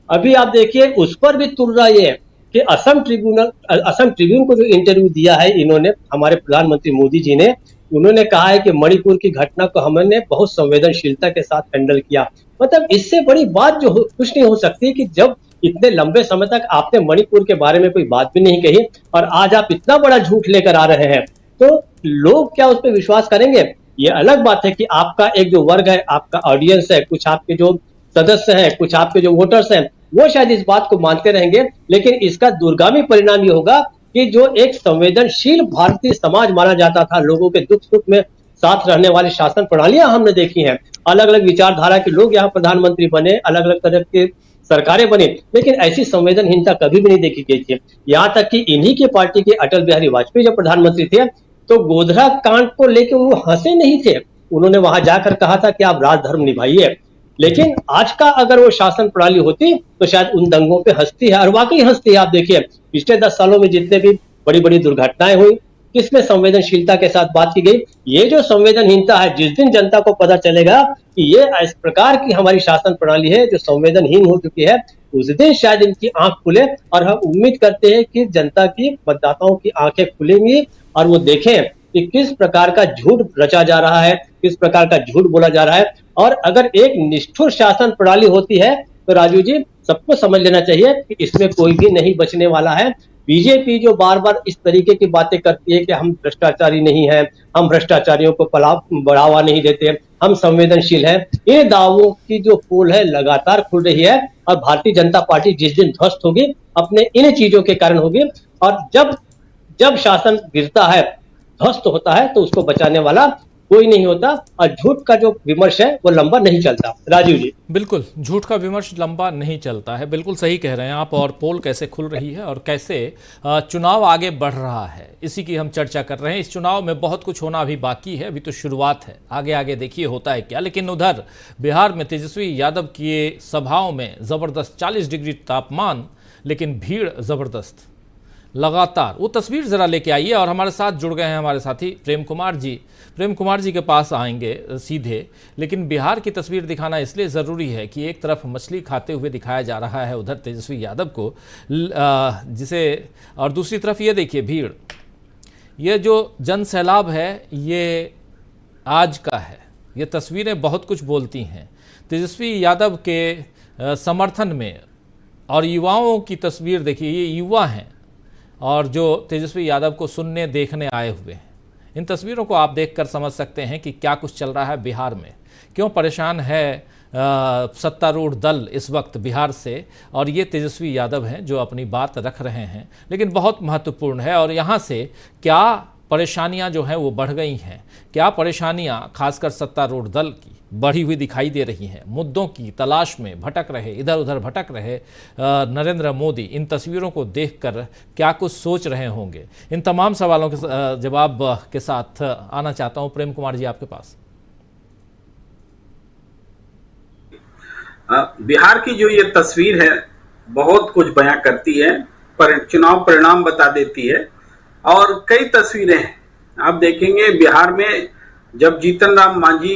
Speaker 9: अभी आप देखिए उस पर भी तुल रहा है कि असम ट्रिब्यून को जो इंटरव्यू दिया है इन्होंने, हमारे प्रधानमंत्री मोदी जी ने, उन्होंने कहा है कि मणिपुर की घटना को हमने बहुत संवेदनशीलता के साथ हैंडल किया। मतलब इससे बड़ी बात जो कुछ नहीं हो सकती कि जब इतने लंबे समय तक आपने मणिपुर के बारे में कोई बात भी नहीं कही और आज आप इतना बड़ा झूठ लेकर आ रहे हैं, तो लोग क्या उस पर विश्वास करेंगे? ये अलग बात है कि आपका एक जो वर्ग है, आपका ऑडियंस है, कुछ आपके जो सदस्य हैं, कुछ आपके जो वोटर्स हैं, वो शायद इस बात को मानते रहेंगे, लेकिन इसका दूरगामी परिणाम ये होगा कि जो एक संवेदनशील भारतीय समाज माना जाता था, लोगों के दुख सुख में साथ रहने वाली शासन प्रणालियां हमने देखी हैं, अलग अलग विचारधारा के लोग यहाँ प्रधानमंत्री बने, अलग अलग तरह के सरकारें बनी, लेकिन ऐसी संवेदनहीनता कभी भी नहीं देखी गई थी। यहाँ तक कि इन्हीं की पार्टी के अटल बिहारी वाजपेयी जब प्रधानमंत्री थे तो गोधरा कांड को लेकर वो हंसे नहीं थे। उन्होंने वहां जाकर कहा था कि आप राजधर्म निभाइए, लेकिन आज का अगर वो शासन प्रणाली होती तो शायद उन दंगों पे हंसती है, और वाकई हंसती है। आप देखिए पिछले 10 सालों में जितने भी बड़ी बड़ी दुर्घटनाएं हुई, किसमें संवेदनशीलता के साथ बात की गई? ये जो संवेदनहीनता है, जिस दिन जनता को पता चलेगा कि ये इस प्रकार की हमारी शासन प्रणाली है जो संवेदनहीन हो चुकी है, उस दिन शायद इनकी आंख खुले। और हम उम्मीद करते हैं कि जनता की, मतदाताओं की आंखें खुलेंगी और वो देखें कि किस प्रकार का झूठ रचा जा रहा है, किस प्रकार का झूठ बोला जा रहा है। और अगर एक निष्ठुर शासन प्रणाली होती है तो राजू जी सबको समझ लेना चाहिए कि इसमें कोई भी नहीं बचने वाला है। बीजेपी जो बार बार इस तरीके की बातें करती है कि हम भ्रष्टाचारी नहीं हैं, हम भ्रष्टाचारियों को बढ़ावा नहीं देते, हम संवेदनशील हैं, इन दावों की जो पोल है लगातार खुल रही है। और भारतीय जनता पार्टी जिस दिन ध्वस्त होगी अपने इन चीजों के कारण होगी। और जब जब शासन गिरता है, ध्वस्त होता है, तो उसको बचाने वाला कोई नहीं होता और झूठ का जो विमर्श है वो लंबा नहीं चलता। राजीव जी,
Speaker 1: बिल्कुल, झूठ का विमर्श लंबा नहीं चलता है, बिल्कुल सही कह रहे हैं आप। और पोल कैसे खुल रही है और कैसे चुनाव आगे बढ़ रहा है, इसी की हम चर्चा कर रहे हैं। इस चुनाव में बहुत कुछ होना अभी बाकी है, अभी तो शुरुआत है, आगे आगे देखिए होता है क्या। लेकिन उधर बिहार में तेजस्वी यादव की सभाओं में ज़बरदस्त 40 डिग्री तापमान, लेकिन भीड़ ज़बरदस्त लगातार। वो तस्वीर ज़रा लेके आइए और हमारे साथ जुड़ गए हैं हमारे साथी प्रेम कुमार जी। प्रेम कुमार जी के पास आएंगे सीधे, लेकिन बिहार की तस्वीर दिखाना इसलिए ज़रूरी है कि एक तरफ मछली खाते हुए दिखाया जा रहा है उधर तेजस्वी यादव को, जिसे, और दूसरी तरफ ये देखिए भीड़। ये जो जन सैलाब है ये आज का है, ये तस्वीरें बहुत कुछ बोलती हैं तेजस्वी यादव के समर्थन में। और युवाओं की तस्वीर देखिए, ये युवा हैं और जो तेजस्वी यादव को सुनने देखने आए हुए हैं। इन तस्वीरों को आप देखकर समझ सकते हैं कि क्या कुछ चल रहा है बिहार में, क्यों परेशान है सत्तारूढ़ दल इस वक्त बिहार से। और ये तेजस्वी यादव हैं जो अपनी बात रख रहे हैं, लेकिन बहुत महत्वपूर्ण है। और यहाँ से क्या परेशानियाँ जो हैं वो बढ़ गई हैं, क्या परेशानियाँ खासकर सत्तारूढ़ दल की बढ़ी हुई दिखाई दे रही हैं, मुद्दों की तलाश में भटक रहे, इधर उधर भटक रहे नरेंद्र मोदी इन तस्वीरों को देखकर क्या कुछ सोच रहे होंगे। इन तमाम सवालों के जवाब के साथ आना चाहता हूं प्रेम कुमार जी आपके पास।
Speaker 10: बिहार की जो ये तस्वीर है बहुत कुछ बयां करती है, पर चुनाव परिणाम बता देती है। और कई तस्वीरें हैं, आप देखेंगे बिहार में जब जीतन राम मांझी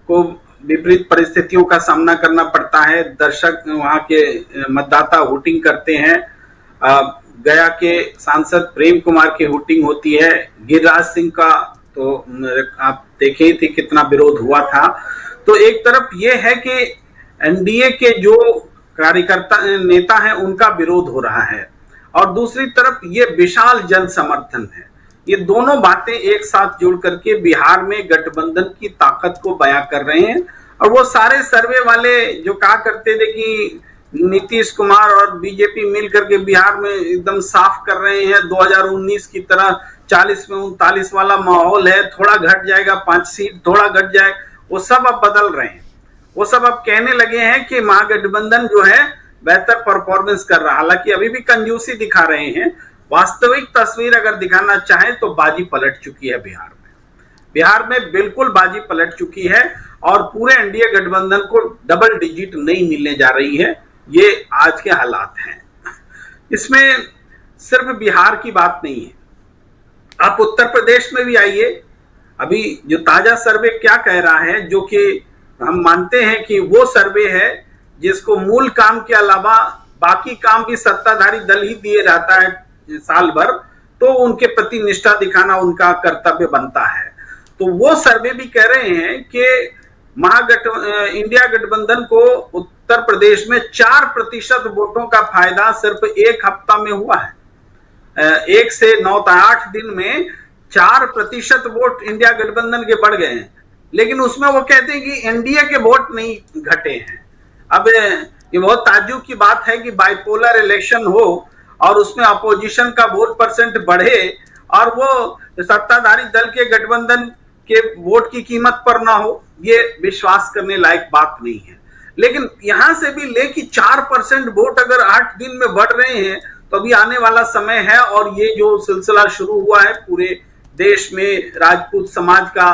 Speaker 10: को विपरीत परिस्थितियों का सामना करना पड़ता है, दर्शक वहां के मतदाता वोटिंग करते हैं, गया के सांसद प्रेम कुमार की वोटिंग होती है, गिरिराज सिंह का तो आप देखे थे कितना विरोध हुआ था। तो एक तरफ ये है कि एनडीए के जो कार्यकर्ता नेता हैं उनका विरोध हो रहा है, और दूसरी तरफ ये विशाल जन समर्थन है। ये दोनों बातें एक साथ जुड़ करके बिहार में गठबंधन की ताकत को बयां कर रहे हैं। और वो सारे सर्वे वाले जो कहा करते थे कि नीतीश कुमार और बीजेपी मिल करके बिहार में एकदम साफ कर रहे हैं, 2019 की तरह 40 में 39 वाला माहौल है, थोड़ा घट जाएगा 5 सीट, थोड़ा घट जाए, वो सब अब बदल रहे हैं। वो सब अब कहने लगे हैं कि महागठबंधन जो है बेहतर परफॉर्मेंस कर रहा है। हालांकि अभी भी कंजूसी दिखा रहे हैं, वास्तविक तस्वीर अगर दिखाना चाहें तो बाजी पलट चुकी है बिहार में। बिहार में बिल्कुल बाजी पलट चुकी है और पूरे एनडीए गठबंधन को डबल डिजिट नहीं मिलने जा रही है। ये आज के हालात हैं। इसमें सिर्फ बिहार की बात नहीं है, आप उत्तर प्रदेश में भी आइए। अभी जो ताजा सर्वे क्या कह रहा है, जो कि हम मानते हैं कि वो सर्वे है जिसको मूल काम के अलावा बाकी काम भी सत्ताधारी दल ही दिए रहता है साल भर, तो उनके प्रति निष्ठा दिखाना उनका कर्तव्य बनता है। तो वो सर्वे भी कह रहे हैं कि इंडिया गठबंधन को उत्तर प्रदेश में 4% वोटों का फायदा सिर्फ एक हफ्ता में हुआ है। 1 से 9 8 दिन में 4% वोट इंडिया गठबंधन के बढ़ गए हैं, लेकिन उसमें वो कहते हैं कि एनडीए के वोट नहीं घटे हैं। अब ये बहुत ताज्जुब की बात है कि बाइपोलर इलेक्शन हो और उसमें अपोजिशन का वोट परसेंट बढ़े और वो सत्ताधारी दल के गठबंधन के वोट की कीमत पर ना हो, ये विश्वास करने लायक बात नहीं है। लेकिन यहां से भी लेके 4% वोट अगर 8 दिन में बढ़ रहे हैं तो अभी आने वाला समय है। और ये जो सिलसिला शुरू हुआ है पूरे देश में, राजपूत समाज का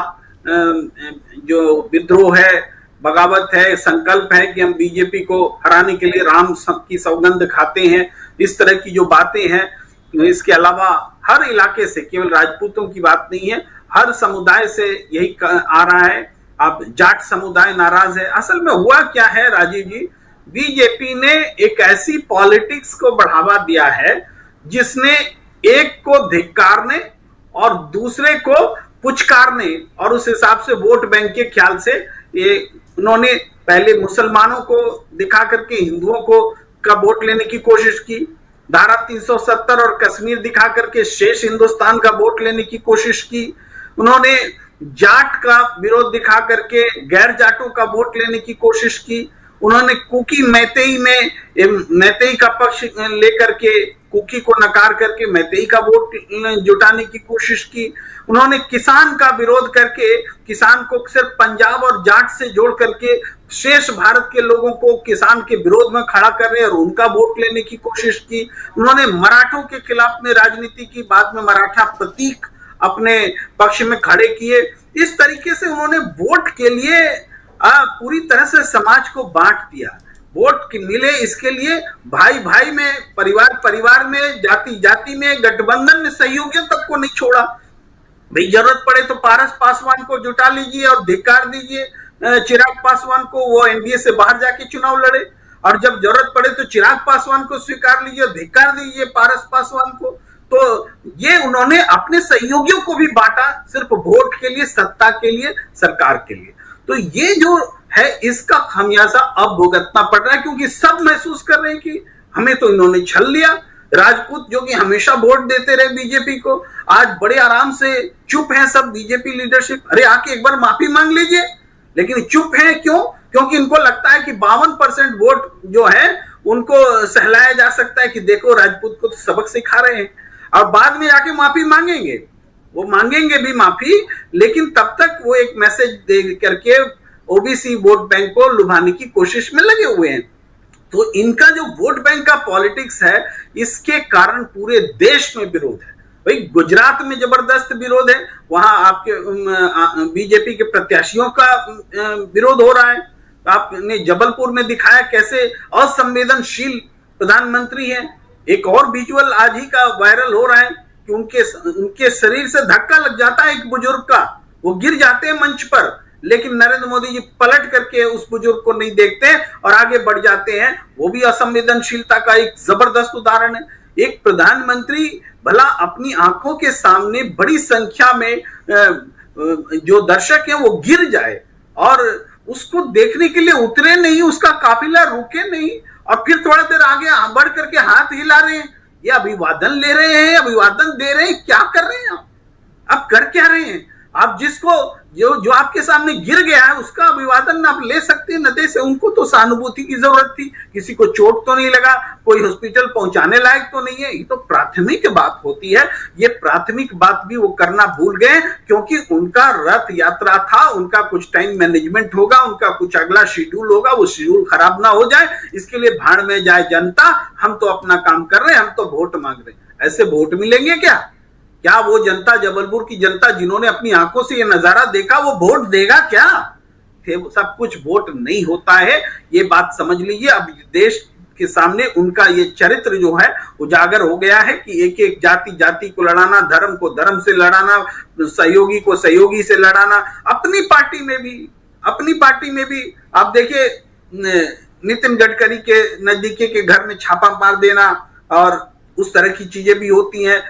Speaker 10: जो विद्रोह है, बगावत है, संकल्प है कि हम बीजेपी को हराने के लिए राम की सौगंध खाते हैं, इस तरह की जो बातें हैं। इसके अलावा हर इलाके से, केवल राजपूतों की बात नहीं है, हर समुदाय से यही आ रहा है। अब जाट समुदाय नाराज है। असल में हुआ क्या है राजीव जी, बीजेपी ने एक ऐसी पॉलिटिक्स को बढ़ावा दिया है जिसने एक को धिक्कारने और दूसरे को पुचकारने और उस हिसाब से वोट बैंक के ख्याल से ये उन्होंने पहले मुसलमानों को दिखा करके हिंदुओं को का वोट लेने की कोशिश की, धारा 370 और कश्मीर दिखा करके शेष हिंदुस्तान का वोट लेने की कोशिश की। उन्होंने जाट का विरोध दिखा करके गैर जाटों का वोट लेने की कोशिश की। उन्होंने कुकी मैतेई में मैतेई का पक्ष लेकर के कुकी को नकार करके मैतेई का वोट जुटाने की कोशिश की। उन्होंने किसान का विरोध करके किसान को सिर्फ पंजाब और जाट से जोड़ करके शेष भारत के लोगों को किसान के विरोध में खड़ा करने और उनका वोट लेने की कोशिश की। उन्होंने मराठों के खिलाफ में राजनीति की, बाद में मराठा प्रतीक अपने पक्ष में खड़े किए। इस तरीके से उन्होंने वोट के लिए पूरी तरह से समाज को बांट दिया। वोट मिले इसके लिए भाई भाई में, परिवार परिवार में, जाति जाति में, गठबंधन में सहयोगियों तक को नहीं छोड़ा। भाई जरूरत पड़े तो पारस पासवान को जुटा लीजिए और धिक्कार दीजिए चिराग पासवान को, वो एनडीए से बाहर जाके चुनाव लड़े, और जब जरूरत पड़े तो चिराग पासवान को स्वीकार लीजिए और धिक्कार दीजिए पारस पासवान को। तो ये उन्होंने अपने सहयोगियों को भी बांटा, सिर्फ वोट के लिए, सत्ता के लिए, सरकार के लिए। तो ये जो है इसका खामियाजा अब भुगतना पड़ रहा है, क्योंकि सब महसूस कर रहे हैं कि हमें तो इन्होंने छल लिया। राजपूत जो कि हमेशा वोट देते रहे बीजेपी को, आज बड़े आराम से चुप है सब बीजेपी लीडरशिप। अरे आके एक बार माफी मांग लीजिए, लेकिन चुप है क्यों? क्योंकि इनको लगता है कि 52% वोट जो है उनको सहलाया जा सकता है कि देखो राजपूत को तो सबक सिखा रहे हैं, और बाद में जाके माफी मांगेंगे। वो मांगेंगे भी माफी, लेकिन तब तक वो एक मैसेज दे करके ओबीसी वोट बैंक को लुभाने की कोशिश में लगे हुए हैं। तो इनका जो वोट बैंक का पॉलिटिक्स है, इसके कारण पूरे देश में विरोध है। भाई गुजरात में जबरदस्त विरोध है, वहां आपके बीजेपी के प्रत्याशियों का विरोध हो रहा है। आपने जबलपुर में दिखाया कैसे असंवेदनशील प्रधानमंत्री हैं। एक और विजुअल आज ही का वायरल हो रहा है कि उनके शरीर से धक्का लग जाता है एक बुजुर्ग का, वो गिर जाते हैं मंच पर, लेकिन नरेंद्र मोदी जी पलट करके उस बुजुर्ग को नहीं देखते और आगे बढ़ जाते हैं। वो भी असंवेदनशीलता का एक जबरदस्त उदाहरण है। एक प्रधानमंत्री भला अपनी आंखों के सामने बड़ी संख्या में जो दर्शक हैं वो गिर जाए और उसको देखने के लिए उतरे नहीं, उसका काफिला रुके नहीं, और फिर थोड़ा देर आगे बढ़ करके हाथ हिला रहे हैं, ये अभिवादन ले रहे हैं, अभिवादन दे रहे हैं। क्या कर रहे हैं आप कर क्या रहे हैं? आप जिसको जो आपके सामने गिर गया है उसका अभिवादन आप ले सकते हैं, न दे से। उनको तो सहानुभूति की जरूरत थी, किसी को चोट तो नहीं लगा, कोई हॉस्पिटल पहुंचाने लायक तो नहीं है। ये तो प्राथमिक बात होती है, ये प्राथमिक बात भी वो करना भूल गए, क्योंकि उनका रथ यात्रा था, उनका कुछ टाइम मैनेजमेंट होगा, उनका कुछ अगला शेड्यूल होगा, वो शेड्यूल खराब ना हो जाए इसके लिए भाड़ में जाए जनता, हम तो अपना काम कर रहे हैं, हम तो वोट मांग रहे हैं। ऐसे वोट मिलेंगे क्या वो जनता, जबलपुर की जनता जिन्होंने अपनी आंखों से ये नजारा देखा, वो वोट देगा क्या? सब कुछ वोट नहीं होता है, ये बात समझ लीजिए। अब देश के सामने उनका ये चरित्र जो है उजागर हो गया है कि एक एक जाति को लड़ाना, धर्म को धर्म से लड़ाना, सहयोगी को सहयोगी से लड़ाना। अपनी पार्टी में भी आप देखिए, नितिन गडकरी के नजदीकी के घर में छापा मार देना और उस तरह की चीजें भी होती हैं।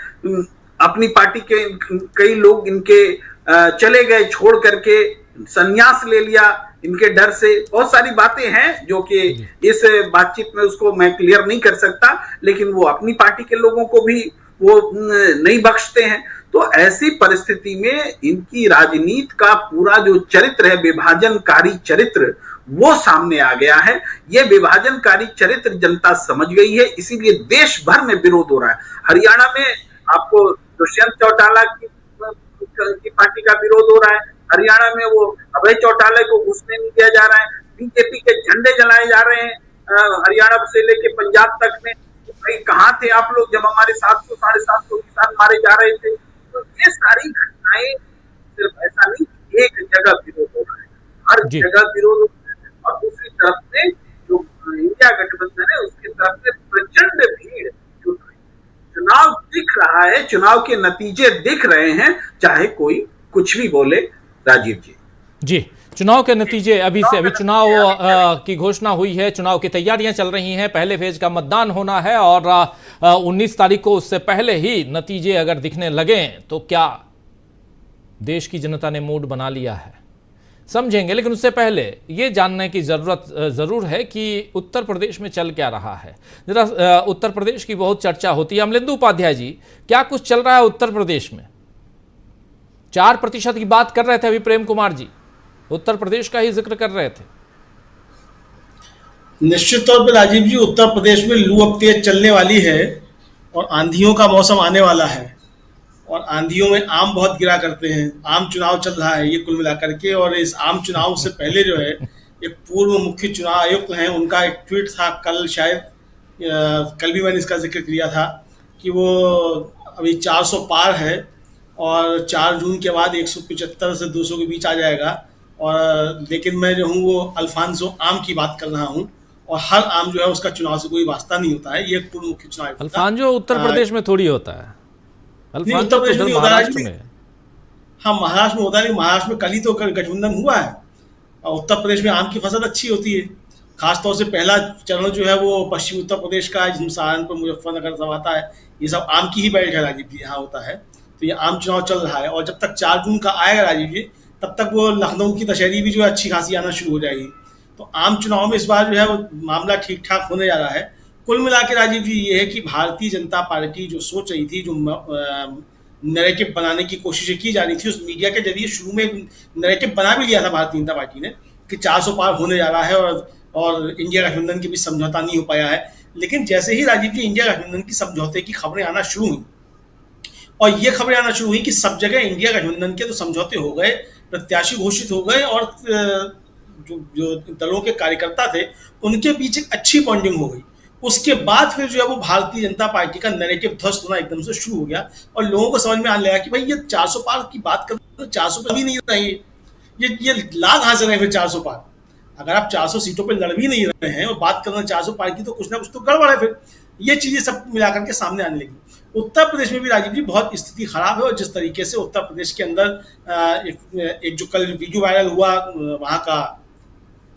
Speaker 10: अपनी पार्टी के कई लोग इनके चले गए, छोड़ करके संन्यास ले लिया इनके डर से। बहुत सारी बातें हैं जो कि इस बातचीत में उसको मैं क्लियर नहीं कर सकता, लेकिन वो अपनी पार्टी के लोगों को भी वो नहीं बख्शते हैं। तो ऐसी परिस्थिति में इनकी राजनीति का पूरा जो चरित्र है, विभाजनकारी चरित्र, वो सामने आ गया है। ये विभाजनकारी चरित्र जनता समझ गई है, इसीलिए देश भर में विरोध हो रहा है। हरियाणा में आपको दुष्यंत चौटाला की पार्टी का विरोध हो रहा है। हरियाणा में वो अभय चौटाला को घुसने नहीं दिया जा रहा है। बीजेपी के झंडे जलाए जा रहे हैं हरियाणा से लेके पंजाब तक में। भाई कहाँ थे आप लोग जब हमारे 700 साढ़े 700 किसान मारे जा रहे थे? तो ये सारी घटनाएं, सिर्फ ऐसा नहीं, एक जगह विरोध हो रहा है, हर जगह विरोध हो रहा है। और दूसरी तरफ से जो इंडिया गठबंधन है उसकी तरफ से प्रचंड भीड़, चुनाव दिख रहा है, चुनाव के नतीजे दिख रहे हैं, चाहे कोई कुछ भी बोले। राजीव जी,
Speaker 1: चुनाव के नतीजे अभी चुनाव की घोषणा हुई है, चुनाव की तैयारियां चल रही हैं, पहले फेज का मतदान होना है और 19 तारीख को उससे पहले ही नतीजे अगर दिखने लगे तो क्या देश की जनता ने मूड बना लिया है, समझेंगे। लेकिन उससे पहले ये जानने की जरूरत जरूर है कि उत्तर प्रदेश में चल क्या रहा है। जरा उत्तर प्रदेश की बहुत चर्चा होती है। अमलेंदु उपाध्याय जी, क्या कुछ चल रहा है उत्तर प्रदेश में? 4% की बात कर रहे थे अभी प्रेम कुमार जी, उत्तर प्रदेश का ही जिक्र कर रहे थे।
Speaker 11: निश्चित तौर पर राजीव जी, उत्तर प्रदेश में लू अब तेज चलने वाली है और आंधियों का मौसम आने वाला है, और आंधियों में आम बहुत गिरा करते हैं। आम चुनाव चल रहा है ये कुल मिलाकर के, और इस आम चुनाव से पहले जो है एक पूर्व मुख्य चुनाव आयुक्त हैं, उनका एक ट्वीट था कल, शायद कल भी मैंने इसका जिक्र किया था कि वो अभी 400 पार है और 4 जून के बाद 175 से 200 के बीच आ जाएगा। और लेकिन मैं जो हूँ वो अल्फांसो आम की बात कर रहा हूँ, और हर आम जो है उसका चुनाव से कोई वास्ता नहीं होता है। ये एक पूर्व मुख्य चुनाव
Speaker 1: अल्फांसो उत्तर प्रदेश में थोड़ी होता है,
Speaker 11: अल्फांसो उत्तर प्रदेश में
Speaker 1: महाराष्ट्र में।
Speaker 11: हाँ, महाराष्ट्र में होता है, महाराष्ट्र में कल ही तो गठबंधन हुआ है। और उत्तर प्रदेश में आम की फसल अच्छी होती है, खासतौर से पहला चरण जो है वो पश्चिमी उत्तर प्रदेश का, जिसमें सहारनपुर, मुजफ्फरनगर सब आता है, ये सब आम की ही बेल्ट है राजीव जी, यहाँ होता है। तो ये आम चुनाव चल रहा है, और जब तक 4 जून का आएगा राजीव जी, तब तक वो लखनऊ की दशहरी भी जो है अच्छी खासी आना शुरू हो जाएगी। तो आम चुनाव में इस बार जो है वो मामला ठीक ठाक होने जा रहा है। कुल मिला के राजीव जी ये है कि भारतीय जनता पार्टी जो सोच रही थी, जो नैरेटिव बनाने की कोशिशें की जा रही थी, उस मीडिया के जरिए शुरू में नैरेटिव बना भी लिया था भारतीय जनता पार्टी ने कि 400 पार होने जा रहा है और इंडिया गठबंधन के बीच समझौता नहीं हो पाया है। लेकिन जैसे ही राजीव जी इंडिया गठबंधन की समझौते की खबरें आना शुरू हुई, और ये खबरें आना शुरू हुई कि सब जगह इंडिया गठबंधन के तो समझौते हो गए, प्रत्याशी घोषित हो गए, और जो दलों के कार्यकर्ता थे उनके बीच एक अच्छी बॉन्डिंग हो गई। उसके बाद फिर जो है वो भारतीय जनता पार्टी का नैरेटिव ध्वस्त होना एकदम से शुरू हो गया, और लोगों को समझ में आने लगा कि भाई ये 400 पार की बात कर, 400 पर भी नहीं रहे, ये ला कहाँ से रहे फिर 400 पार। अगर आप 400 सीटों पर लड़ भी नहीं रहे हैं और बात कर रहे हैं 400 पार की, तो कुछ ना कुछ तो गड़बड़ है। फिर ये चीजें सब मिलाकर के सामने आने लगी। उत्तर प्रदेश में भी राजीव जी बहुत स्थिति खराब है, और जिस तरीके से उत्तर प्रदेश के अंदर एक जो कल वीडियो वायरल हुआ वहाँ का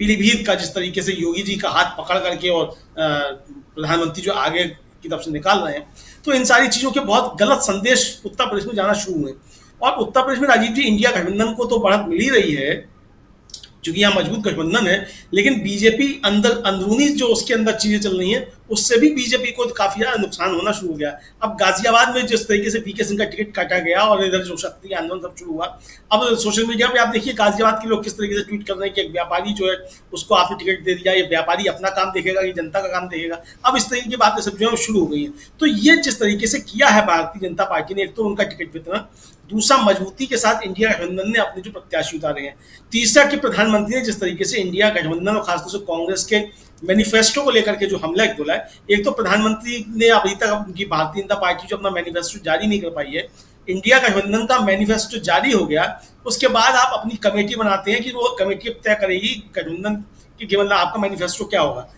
Speaker 11: पीलीभीत का, जिस तरीके से योगी जी का हाथ पकड़ करके और प्रधानमंत्री जो आगे की तरफ से निकाल रहे हैं, तो इन सारी चीज़ों के बहुत गलत संदेश उत्तर प्रदेश में जाना शुरू हुए। और उत्तर प्रदेश में राजीव जी इंडिया गठबंधन को तो बढ़त मिल ही रही है, क्योंकि यहाँ मजबूत गठबंधन है, लेकिन बीजेपी अंदरूनी जो उसके अंदर चीजें चल रही हैं, उससे भी बीजेपी को काफी ज्यादा नुकसान होना शुरू हो गया। अब गाजियाबाद में जिस तरीके से पीके सिंह का टिकट काटा गया और इधर जो क्षत्रिय आंदोलन सब शुरू हुआ, अब सोशल मीडिया पे आप देखिए गाजियाबाद के लोग किस तरीके से ट्वीट कर रहे हैं कि एक व्यापारी जो है उसको आपने टिकट दे दिया, ये व्यापारी अपना काम देखेगा, ये जनता का काम देखेगा। अब इस तरीके की बातें सब जो है शुरू हो गई हैं। तो ये जिस तरीके से किया है भारतीय जनता पार्टी ने, एक तो उनका टिकट वितरण, दूसरा मजबूती के साथ इंडिया गठबंधन ने अपने जो प्रत्याशी उतारे हैं, तीसरा कि प्रधानमंत्री ने जिस तरीके से इंडिया गठबंधन और खासतौर से कांग्रेस के मैनिफेस्टो को लेकर के जो हमला बोला है, एक तो प्रधानमंत्री ने अभी तक उनकी भारतीय जनता पार्टी जो अपना मैनिफेस्टो जारी नहीं कर पाई है, इंडिया गठबंधन का मैनिफेस्टो जारी हो गया, उसके बाद आप अपनी कमेटी बनाते हैं कि वो कमेटी तय करेगी गठबंधन की मतलब आपका मैनिफेस्टो क्या होगा।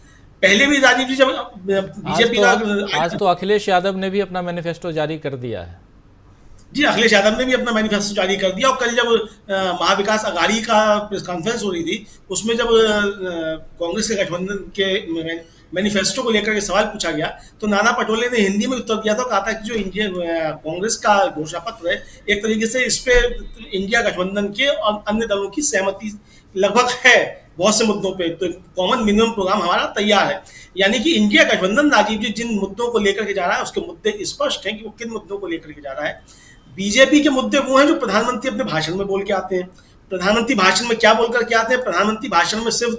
Speaker 11: पहले भी राजीव जी जब बीजेपी का
Speaker 1: आज तो अखिलेश यादव ने भी अपना मैनिफेस्टो जारी कर दिया है।
Speaker 11: जी, अखिलेश यादव ने भी अपना मैनिफेस्टो जारी कर दिया। और कल जब महाविकास अघाड़ी का प्रेस कॉन्फ्रेंस हो रही थी, उसमें जब कांग्रेस के गठबंधन के मैनिफेस्टो को लेकर के सवाल पूछा गया, तो नाना पटोले ने हिंदी में उत्तर दिया था, कहा था कि जो इंडिया कांग्रेस का घोषणा पत्र है, एक तरीके से इस पे इंडिया गठबंधन के और अन्य दलों की सहमति लगभग है बहुत से मुद्दों पे, तो कॉमन मिनिमम प्रोग्राम हमारा तैयार है। यानी कि इंडिया गठबंधन राजीव जी जिन मुद्दों को लेकर के जा रहा है, उसके मुद्दे स्पष्ट हैं कि वो किन मुद्दों को लेकर के जा रहा है। बीजेपी के मुद्दे वो हैं जो प्रधानमंत्री अपने भाषण में बोल के आते हैं। प्रधानमंत्री भाषण में क्या बोल करके आते हैं? प्रधानमंत्री भाषण में सिर्फ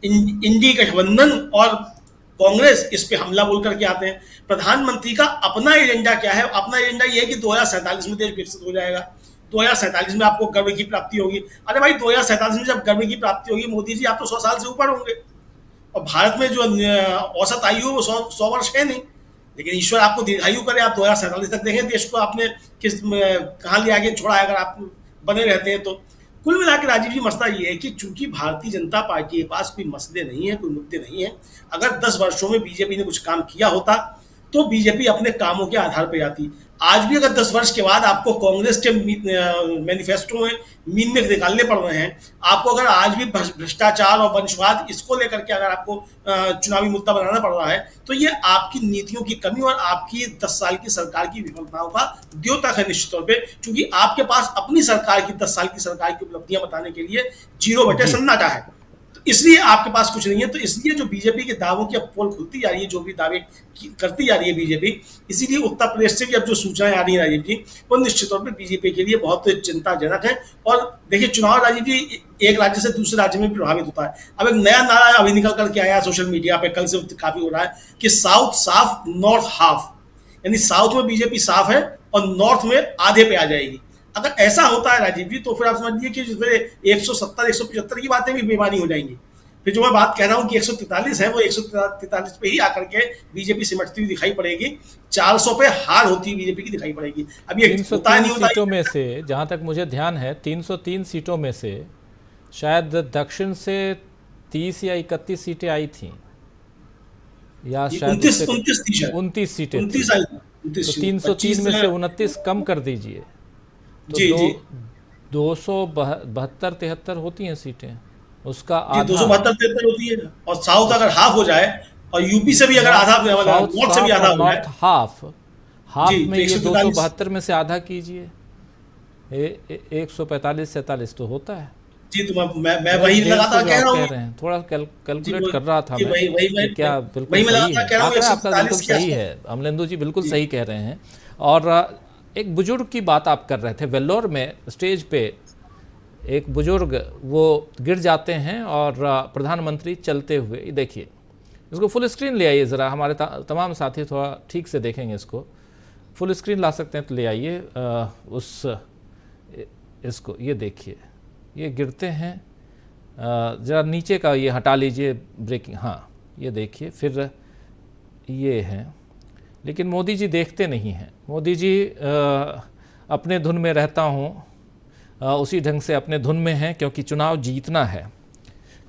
Speaker 11: इंडिया गठबंधन और कांग्रेस इस पे हमला बोल करके आते हैं। प्रधानमंत्री का अपना एजेंडा क्या है? अपना एजेंडा ये है कि 2047 में देश विकसित हो जाएगा, 2047 में आपको गर्व की प्राप्ति होगी। अरे भाई, 2047 में जब गर्व की प्राप्ति होगी, मोदी जी आप तो 100 साल से ऊपर होंगे, और भारत में जो औसत आयु है वो 100 वर्ष है नहीं, लेकिन ईश्वर आपको दीर्घायु करे, आप 2047 तक देखें देश को आपने किस कहाँ ले आगे छोड़ा है, अगर आप बने रहते हैं तो। कुल मिला के राजीव जी मसला ये है कि चूंकि भारतीय जनता पार्टी के पास कोई मसले नहीं है, कोई मुद्दे नहीं है, अगर 10 वर्षों में बीजेपी ने कुछ काम किया होता तो बीजेपी अपने कामों के आधार पर जाती। आज भी अगर 10 वर्ष के बाद आपको कांग्रेस के मैनिफेस्टो में मीन में निकालने पड़ रहे हैं, आपको अगर आज भी भ्रष्टाचार और वंशवाद इसको लेकर के अगर आपको चुनावी मुद्दा बनाना पड़ रहा है, तो ये आपकी नीतियों की कमी और आपकी 10 साल की सरकार की विफलताओं का द्योतक है निश्चित तौर पे, क्योंकि आपके पास अपनी सरकार की 10 साल की सरकार की उपलब्धियां बताने के लिए 0 बटे सन्नाटा है, इसलिए आपके पास कुछ नहीं है। तो इसलिए जो बीजेपी के दावों की अब पोल खुलती जा रही है, जो भी दावे करती जा रही है बीजेपी, इसीलिए उत्तर प्रदेश से भी अब जो सूचनाएं आ रही है राजीव जी, वो निश्चित तौर पर बीजेपी के लिए बहुत चिंताजनक है। और देखिए, चुनाव राजीव जी एक राज्य से दूसरे राज्य में प्रभावित होता है। अब एक नया नारा अभी निकल करके आया सोशल मीडिया पे, कल से काफी हो रहा है कि साउथ साफ नॉर्थ हाफ, यानी साउथ में बीजेपी साफ है और नॉर्थ में आधे पे आ जाएगी। अगर ऐसा होता है राजीव जी, तो फिर आप समझिए कि फिर 170 175 की बातें भी बेमानी हो जाएंगी। फिर जो मैं बात कह रहा हूँ कि 143 है, वो 143 पे ही आकर के बीजेपी सिमटती हुई दिखाई पड़ेगी, 400 पे हार होती हुई बीजेपी की दिखाई पड़ेगी। अब ये होता है नहीं होता।
Speaker 1: सीटों में से जहां तक मुझे ध्यान है 303 सीटों में से शायद दक्षिण से 30 या 31 सीटें आई थी, या शायद 29 सीटें, 303 में से 29 कम कर दीजिए तो 272-73 होती हैं सीटें, उसका आधा
Speaker 11: 272-73 होती है। और साउथ अगर हाफ हो जाए और यूपी से भी अगर आधा, नॉर्थ से भी आधा हो जाए,
Speaker 1: हाफ में ये 272 में से आधा कीजिए, 145-47 तो होता है
Speaker 11: जी। तो मैं वही लगातार कह रहा हूँ,
Speaker 1: थोड़ा कैलकुलेट कर रहा था
Speaker 11: मैं,
Speaker 1: क्या बिल्कुल सही है, आपका बिल्कुल सही है, अमलेंदु जी बिल्कुल सही कह रहे हैं। और एक बुजुर्ग की बात आप कर रहे थे, वेल्लोर में स्टेज पे एक बुजुर्ग वो गिर जाते हैं और प्रधानमंत्री चलते हुए, देखिए इसको फुल स्क्रीन ले आइए ज़रा, हमारे तमाम साथी थोड़ा ठीक से देखेंगे, इसको फुल स्क्रीन ला सकते हैं तो ले आइए इसको, ये देखिए ये गिरते हैं, ज़रा नीचे का ये हटा लीजिए ब्रेकिंग, हाँ ये देखिए, फिर ये हैं, लेकिन मोदी जी देखते नहीं हैं। मोदी जी अपने धुन में रहता हूँ, उसी ढंग से अपने धुन में हैं, क्योंकि चुनाव जीतना है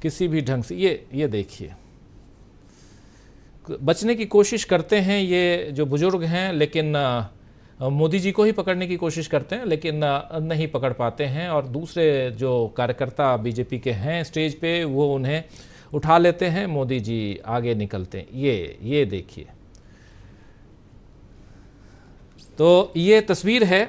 Speaker 1: किसी भी ढंग से। ये देखिए बचने की कोशिश करते हैं ये जो बुजुर्ग हैं, लेकिन मोदी जी को ही पकड़ने की कोशिश करते हैं, लेकिन नहीं पकड़ पाते हैं, और दूसरे जो कार्यकर्ता बीजेपी के हैं स्टेज पे वो उन्हें उठा लेते हैं, मोदी जी आगे निकलते हैं। ये देखिए, तो ये तस्वीर है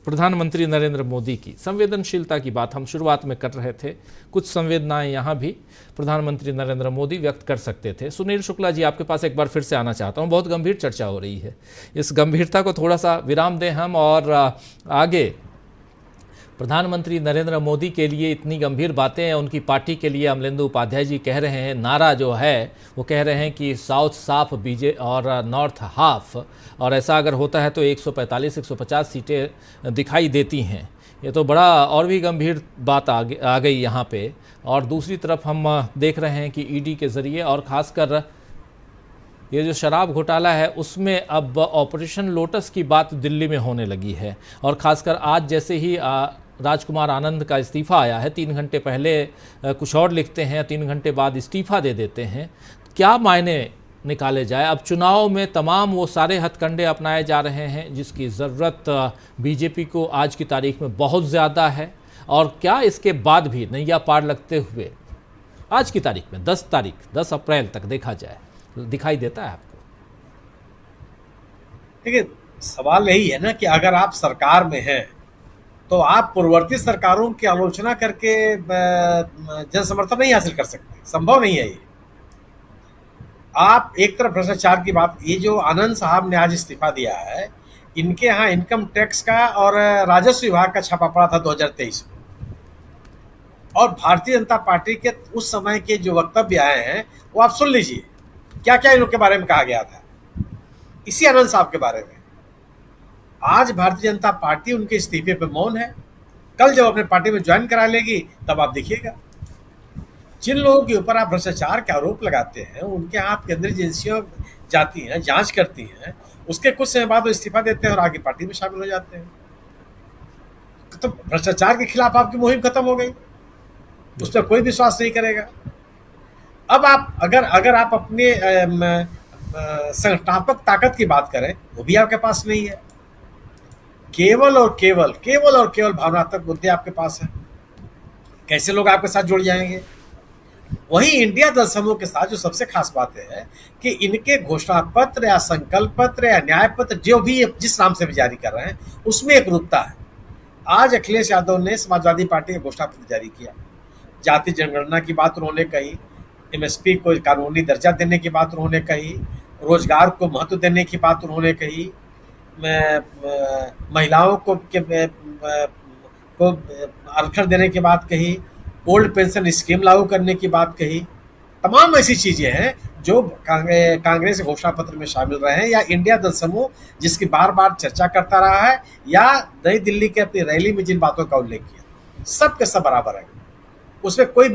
Speaker 1: प्रधानमंत्री नरेंद्र मोदी की। संवेदनशीलता की बात हम शुरुआत में कर रहे थे, कुछ संवेदनाएं यहाँ भी प्रधानमंत्री नरेंद्र मोदी व्यक्त कर सकते थे। सुनील शुक्ला जी, आपके पास एक बार फिर से आना चाहता हूँ, बहुत गंभीर चर्चा हो रही है, इस गंभीरता को थोड़ा सा विराम दें हम, और आगे प्रधानमंत्री नरेंद्र मोदी के लिए इतनी गंभीर बातें हैं, उनकी पार्टी के लिए अमलेंदु उपाध्याय जी कह रहे हैं, नारा जो है वो कह रहे हैं कि साउथ साफ बीजे और नॉर्थ हाफ, और ऐसा अगर होता है तो 145-150 सीटें दिखाई देती हैं। ये तो बड़ा और भी गंभीर बात आ गई यहाँ पे। और दूसरी तरफ हम देख रहे हैं कि ईडी के ज़रिए, और ख़ासकर ये जो शराब घोटाला है उसमें अब ऑपरेशन लोटस की बात दिल्ली में होने लगी है, और ख़ासकर आज जैसे ही राजकुमार आनंद का इस्तीफ़ा आया है, 3 घंटे पहले कुछ और लिखते हैं, 3 घंटे बाद इस्तीफ़ा दे देते हैं। क्या मायने निकाले जाए? अब चुनाव में तमाम वो सारे हथकंडे अपनाए जा रहे हैं जिसकी ज़रूरत बीजेपी को आज की तारीख में बहुत ज़्यादा है, और क्या इसके बाद भी नैया पार लगते हुए आज की तारीख में 10 अप्रैल तक देखा जाए, दिखाई देता है आपको?
Speaker 7: देखिए, सवाल यही है ना कि अगर आप सरकार में हैं तो आप पूर्ववर्ती सरकारों की आलोचना करके जन समर्थन नहीं हासिल कर सकते, संभव नहीं है ये। आप एक तरफ भ्रष्टाचार की बात, ये जो आनंद साहब ने आज इस्तीफा दिया है, इनके यहाँ इनकम टैक्स का और राजस्व विभाग का छापा पड़ा था 2023 में, और भारतीय जनता पार्टी के उस समय के जो वक्तव्य आए हैं वो आप सुन लीजिए, क्या क्या इन लोग के बारे में कहा गया था, इसी आनंद साहब के बारे में। आज भारतीय जनता पार्टी उनके इस्तीफे पे मौन है, कल जब अपने पार्टी में ज्वाइन करा लेगी तब आप देखिएगा। जिन लोगों के ऊपर आप भ्रष्टाचार के आरोप लगाते हैं उनके यहाँ केंद्रीय एजेंसियां जाती हैं, जांच करती हैं, उसके कुछ समय बाद वो इस्तीफा देते हैं और आगे पार्टी में शामिल हो जाते हैं। तो भ्रष्टाचार के खिलाफ आपकी मुहिम खत्म हो गई, उस पर कोई विश्वास नहीं करेगा। अब आप अगर आप अपने संगठनात्मक ताकत की बात करें, वो भी आपके पास नहीं है। केवल और केवल भावनात्मक मुद्दे आपके पास हैं। कैसे लोग आपके साथ जुड़ जाएंगे? वहीं इंडिया दल समूह के साथ जो सबसे खास बात है कि इनके घोषणा पत्र या संकल्प पत्र या न्याय पत्र जो भी जिस नाम से भी जारी कर रहे हैं उसमें एक रूपता है। आज अखिलेश यादव ने समाजवादी पार्टी का घोषणा पत्र जारी किया, जाति जनगणना की बात उन्होंने कही, एमएसपी को कानूनी दर्जा देने की बात उन्होंने कही, रोजगार को महत्व देने की बात उन्होंने कही, महिलाओं को आरक्षण देने की बात कही, ओल्ड पेंशन स्कीम लागू करने की बात कही। तमाम ऐसी चीजें हैं जो कांग्रेस घोषणा पत्र में शामिल रहे हैं, या इंडिया दल समूह जिसकी बार बार चर्चा करता रहा है, या नई दिल्ली के अपनी रैली में जिन बातों का उल्लेख किया, सब के सब बराबर है, उसमें कोई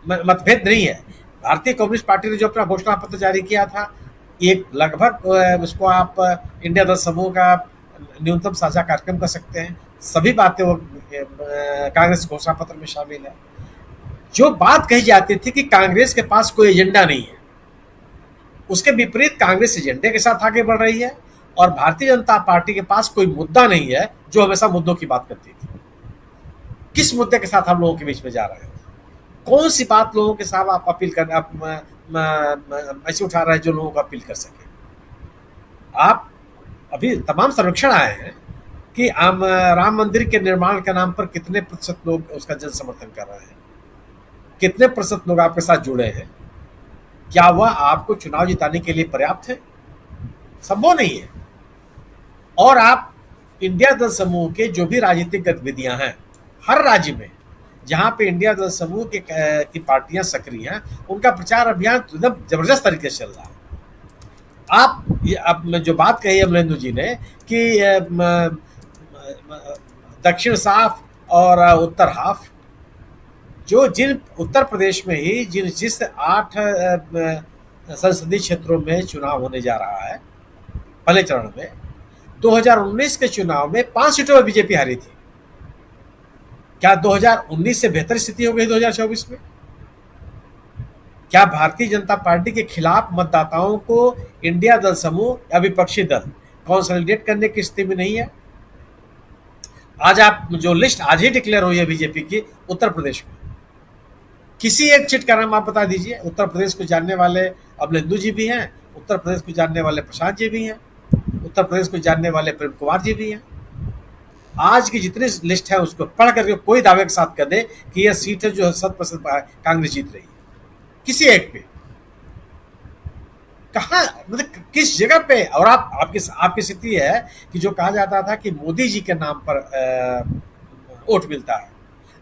Speaker 7: मतभेद नहीं है। भारतीय कम्युनिस्ट पार्टी ने जो अपना घोषणा पत्र जारी किया था, एक लगभग उसको आप इंडिया दल समूह का न्यूनतम साझा कार्यक्रम कर सकते हैं। सभी बातें वो कांग्रेस घोषणा पत्र में शामिल है। जो बात कही जाती थी कि कांग्रेस के पास कोई एजेंडा नहीं है, उसके विपरीत कांग्रेस एजेंडे के साथ आगे बढ़ रही है, और भारतीय जनता पार्टी के पास कोई मुद्दा नहीं है, जो हमेशा मुद्दों की बात करती थी। किस मुद्दे के साथ हम लोगों के बीच में जा रहे हैं, कौन सी बात लोगों के साथ आप अपील कर, आप ऐसे उठा रहे हैं जो लोगों को अपील कर सके। आप अभी तमाम सर्वेक्षण आए हैं कि राम मंदिर के निर्माण के नाम पर कितने प्रतिशत लोग उसका जन समर्थन कर रहे हैं, कितने प्रतिशत लोग आपके साथ जुड़े हैं, क्या वह आपको चुनाव जिताने के लिए पर्याप्त है? संभव नहीं है। और आप इंडिया दल समूह के जो भी राजनीतिक गतिविधियां हैं, हर राज्य में जहां पे इंडिया दल समूह की पार्टियां सक्रिय हैं, उनका प्रचार अभियान एकदम जबरदस्त तरीके से चल रहा है। आप जो बात कही अमरेंद्र जी ने कि दक्षिण साफ और उत्तर हाफ, जो जिन उत्तर प्रदेश में ही जिस 8 संसदीय क्षेत्रों में चुनाव होने जा रहा है पहले चरण में, 2019 के चुनाव में 5 सीटों में बीजेपी हारी थी। क्या 2019 से बेहतर स्थिति हो गई 2024 में? क्या भारतीय जनता पार्टी के खिलाफ मतदाताओं को इंडिया दल समूह या विपक्षी दल कंसोलिडेट करने की स्थिति में नहीं है? आज आप जो लिस्ट आज ही डिक्लेयर हुई है बीजेपी की उत्तर प्रदेश में, किसी एक सीट का नाम आप बता दीजिए। उत्तर प्रदेश को जानने वाले अमरेंदु जी भी हैं, उत्तर प्रदेश को जानने वाले प्रशांत जी भी हैं, उत्तर प्रदेश को जानने वाले प्रेम कुमार जी भी हैं। आज की जितनी लिस्ट है उसको पढ़ करके कोई दावे के साथ कर दे कि यह सीट है जो 100% कांग्रेस जीत रही है, किसी एक पे कहा, मतलब किस जगह पे? और आपकी स्थिति है कि जो कहा जाता था कि मोदी जी के नाम पर वोट मिलता है।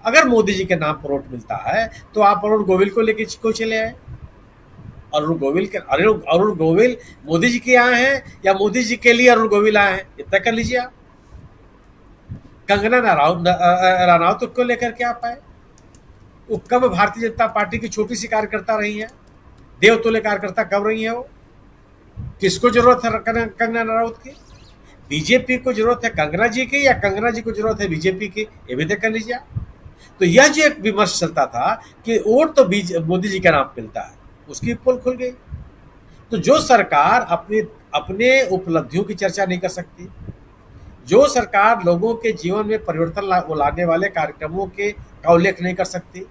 Speaker 7: अगर मोदी जी के नाम पर वोट मिलता है तो आप अरुण गोविल को लेके क्यों चले आए? अरुण गोविल मोदी जी के यहाँ हैं या मोदी जी के लिए अरुण गोविल आए हैं, इतना कर लीजिए आप। कंगना रनौत को लेकर के आप आए, वो कब भारतीय जनता पार्टी की छोटी सी कार्यकर्ता रही है, देवतुल्य कार्यकर्ता कब रही है वो? किसको जरूरत है कंगना रनौत की? बीजेपी को जरूरत है कंगना जी की या कंगना जी को जरूरत है बीजेपी की? ये भी तय कर लीजिए। तो यह जो एक विमर्श चलता था कि वोट तो मोदी जी का नाम मिलता है, उसकी पोल खुल गई। तो जो सरकार अपने उपलब्धियों की चर्चा नहीं कर सकती, जो सरकार लोगों के जीवन में परिवर्तन लाने वाले कार्यक्रमों का उल्लेख नहीं कर सकती,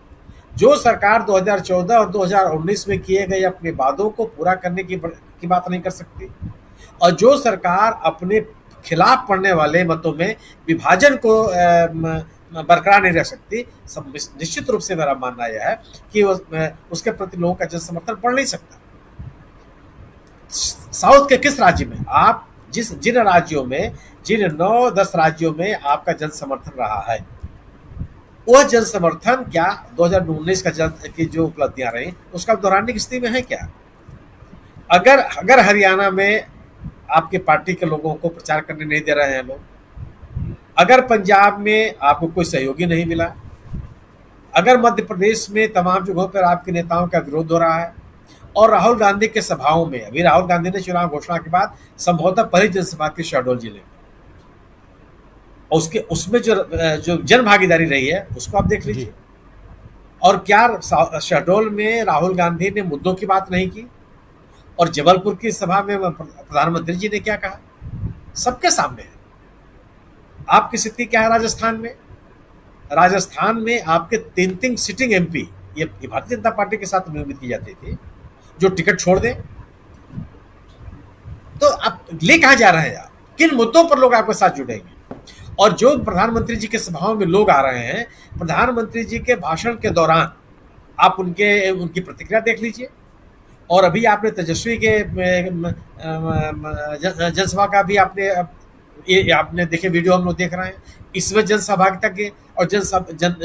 Speaker 7: जो सरकार 2014 और 2019 में किए गए अपने वादों को पूरा करने की बात नहीं कर सकती, और जो सरकार अपने खिलाफ पड़ने वाले मतों में विभाजन को बरकरार नहीं रख सकती, सब निश्चित रूप से मेरा मानना यह है कि उसके प्रति लोगों का जन समर्थन बढ़ नहीं सकता। साउथ के किस राज्य में आप जिन राज्यों में, जिन 9-10 राज्यों में आपका जन समर्थन रहा है, वह जन समर्थन क्या 2019 की जो उपलब्धियां रही उसका दोहराने की स्थिति में है क्या? अगर हरियाणा में आपके पार्टी के लोगों को प्रचार करने नहीं दे रहे हैं लोग, अगर पंजाब में आपको कोई सहयोगी नहीं मिला, अगर मध्य प्रदेश में तमाम जगहों पर आपके नेताओं का विरोध हो रहा है, और राहुल गांधी के सभाओं में, अभी राहुल गांधी ने चुनाव घोषणा के बाद संभवतः पहली जनसभा की शहडोल जिले में, उसमें जो जन भागीदारी रही है उसको आप देख लीजिए। और क्या शहडोल में राहुल गांधी ने मुद्दों की बात नहीं की? और जबलपुर की सभा में प्रधानमंत्री जी ने क्या कहा? सबके सामने है। आपकी स्थिति क्या है राजस्थान में? राजस्थान में आपके 3 सिटिंग एमपी, ये भारतीय जनता पार्टी के साथ नियमित की जाती थी, जो टिकट छोड़ दें। तो आप ले कहां जा रहे हैं? आप किन मुद्दों पर लोग आपके साथ जुड़ेंगे? और जो प्रधानमंत्री जी के सभाओं में लोग आ रहे हैं, प्रधानमंत्री जी के भाषण के दौरान आप उनकी प्रतिक्रिया देख लीजिए। और अभी आपने तेजस्वी के जनसभा का भी आपने देखे, वीडियो हम लोग देख रहे हैं, इसमें जनसहभागिता के और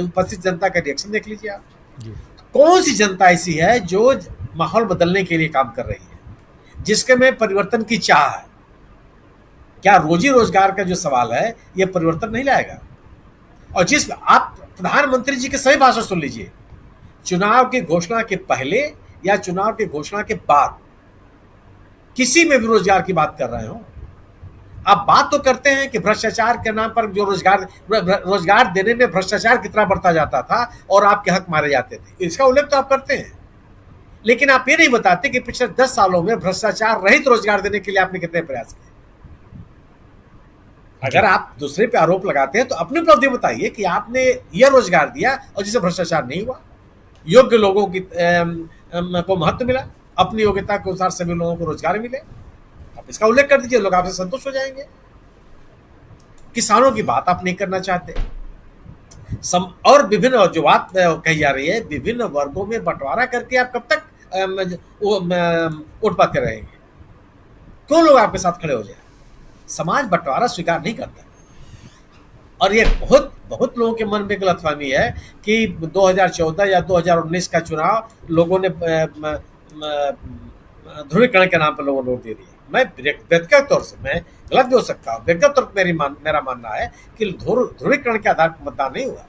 Speaker 7: उपस्थित जनता का रिएक्शन देख लीजिए आप। कौन सी जनता ऐसी है जो माहौल बदलने के लिए काम कर रही है, जिसके में परिवर्तन की चाह है। क्या रोजी रोजगार का जो सवाल है ये परिवर्तन नहीं लाएगा? और जिस आप प्रधानमंत्री जी के सही भाषण सुन लीजिए, चुनाव की घोषणा के पहले या चुनाव की घोषणा के बाद किसी में भी रोजगार की बात कर रहे हो, आप बात तो करते हैं कि भ्रष्टाचार के नाम पर जो रोजगार देने में भ्रष्टाचार कितना बढ़ता जाता था और आपके हक मारे जाते थे, इसका उल्लेख तो आप करते हैं, लेकिन आप ये नहीं बताते कि पिछले 10 सालों में भ्रष्टाचार रहित रोजगार देने के लिए आपने कितने प्रयास किए। अगर आप दूसरे पे आरोप लगाते हैं तो अपनी उपलब्धि बताइए कि आपने यह रोजगार दिया और जिसे भ्रष्टाचार नहीं हुआ, योग्य लोगों की को महत्व मिला, अपनी योग्यता के अनुसार सभी लोगों को रोजगार मिले, आप इसका उल्लेख कर दीजिए, लोग आपसे संतुष्ट हो जाएंगे। किसानों की बात आप नहीं करना चाहते, और विभिन्न जो बात कही जा रही है, विभिन्न वर्गों में बंटवारा करके आप कब तक उठ पाते रहेंगे? क्यों लोग आपके साथ खड़े हो जाए? समाज बंटवारा स्वीकार नहीं करता, और ये बहुत लोगों के मन में गलतफहमी है कि 2014 या 2019 का चुनाव लोगों ने ध्रुवीकरण के नाम पर लोगों ने वोट दे दिया। मैं व्यक्तिगत तौर से, मैं गलत भी हो सकता हूँ, व्यक्तिगत तौर पर मेरा मानना है कि ध्रुवीकरण के आधार पर मतदान नहीं हुआ।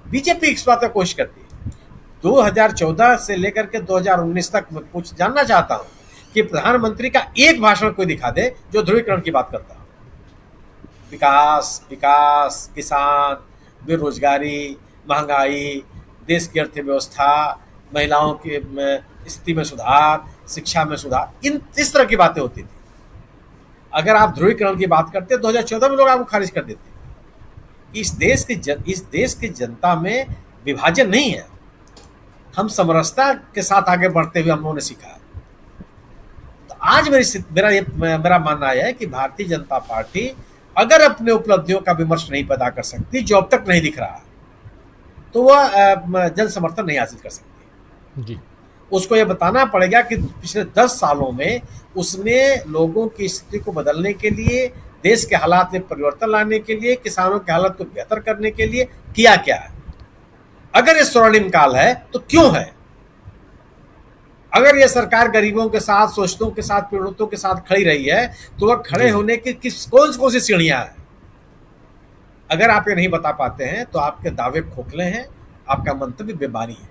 Speaker 7: बीजेपी इस बात का कोशिश करती है। 2014 से लेकर के 2019 तक मैं कुछ जानना चाहता हूँ कि प्रधानमंत्री का एक भाषण कोई दिखा दे जो ध्रुवीकरण की बात करता है। विकास, किसान, बेरोजगारी, महंगाई, देश की अर्थव्यवस्था, महिलाओं की स्थिति में सुधार, शिक्षा में सुधार, इस तरह की बातें होती थी। अगर आप ध्रुवीकरण की बात करते 2014 में लोग आपको खारिज कर देते। इस देश की जनता में विभाजन नहीं है, हम समरसता के साथ आगे बढ़ते हुए हम लोगों ने सीखा है। तो आज मेरा मानना है कि भारतीय जनता पार्टी अगर अपने उपलब्धियों का विमर्श नहीं पैदा कर सकती, जो अब तक नहीं दिख रहा, तो वह जन समर्थन नहीं हासिल कर सकती जी। उसको यह बताना पड़ेगा कि पिछले 10 सालों में उसने लोगों की स्थिति को बदलने के लिए, देश के हालात में परिवर्तन लाने के लिए, किसानों के हालत को बेहतर करने के लिए किया क्या है। अगर ये स्वर्णिम काल है तो क्यों है? अगर ये सरकार गरीबों के साथ, शोषितों के साथ, पीड़ितों के साथ खड़ी रही है तो वह खड़े होने की कौन सी सीढ़ियां हैं? अगर आप ये नहीं बता पाते हैं तो आपके दावे खोखले हैं, आपका मंतव्य बेमानी है।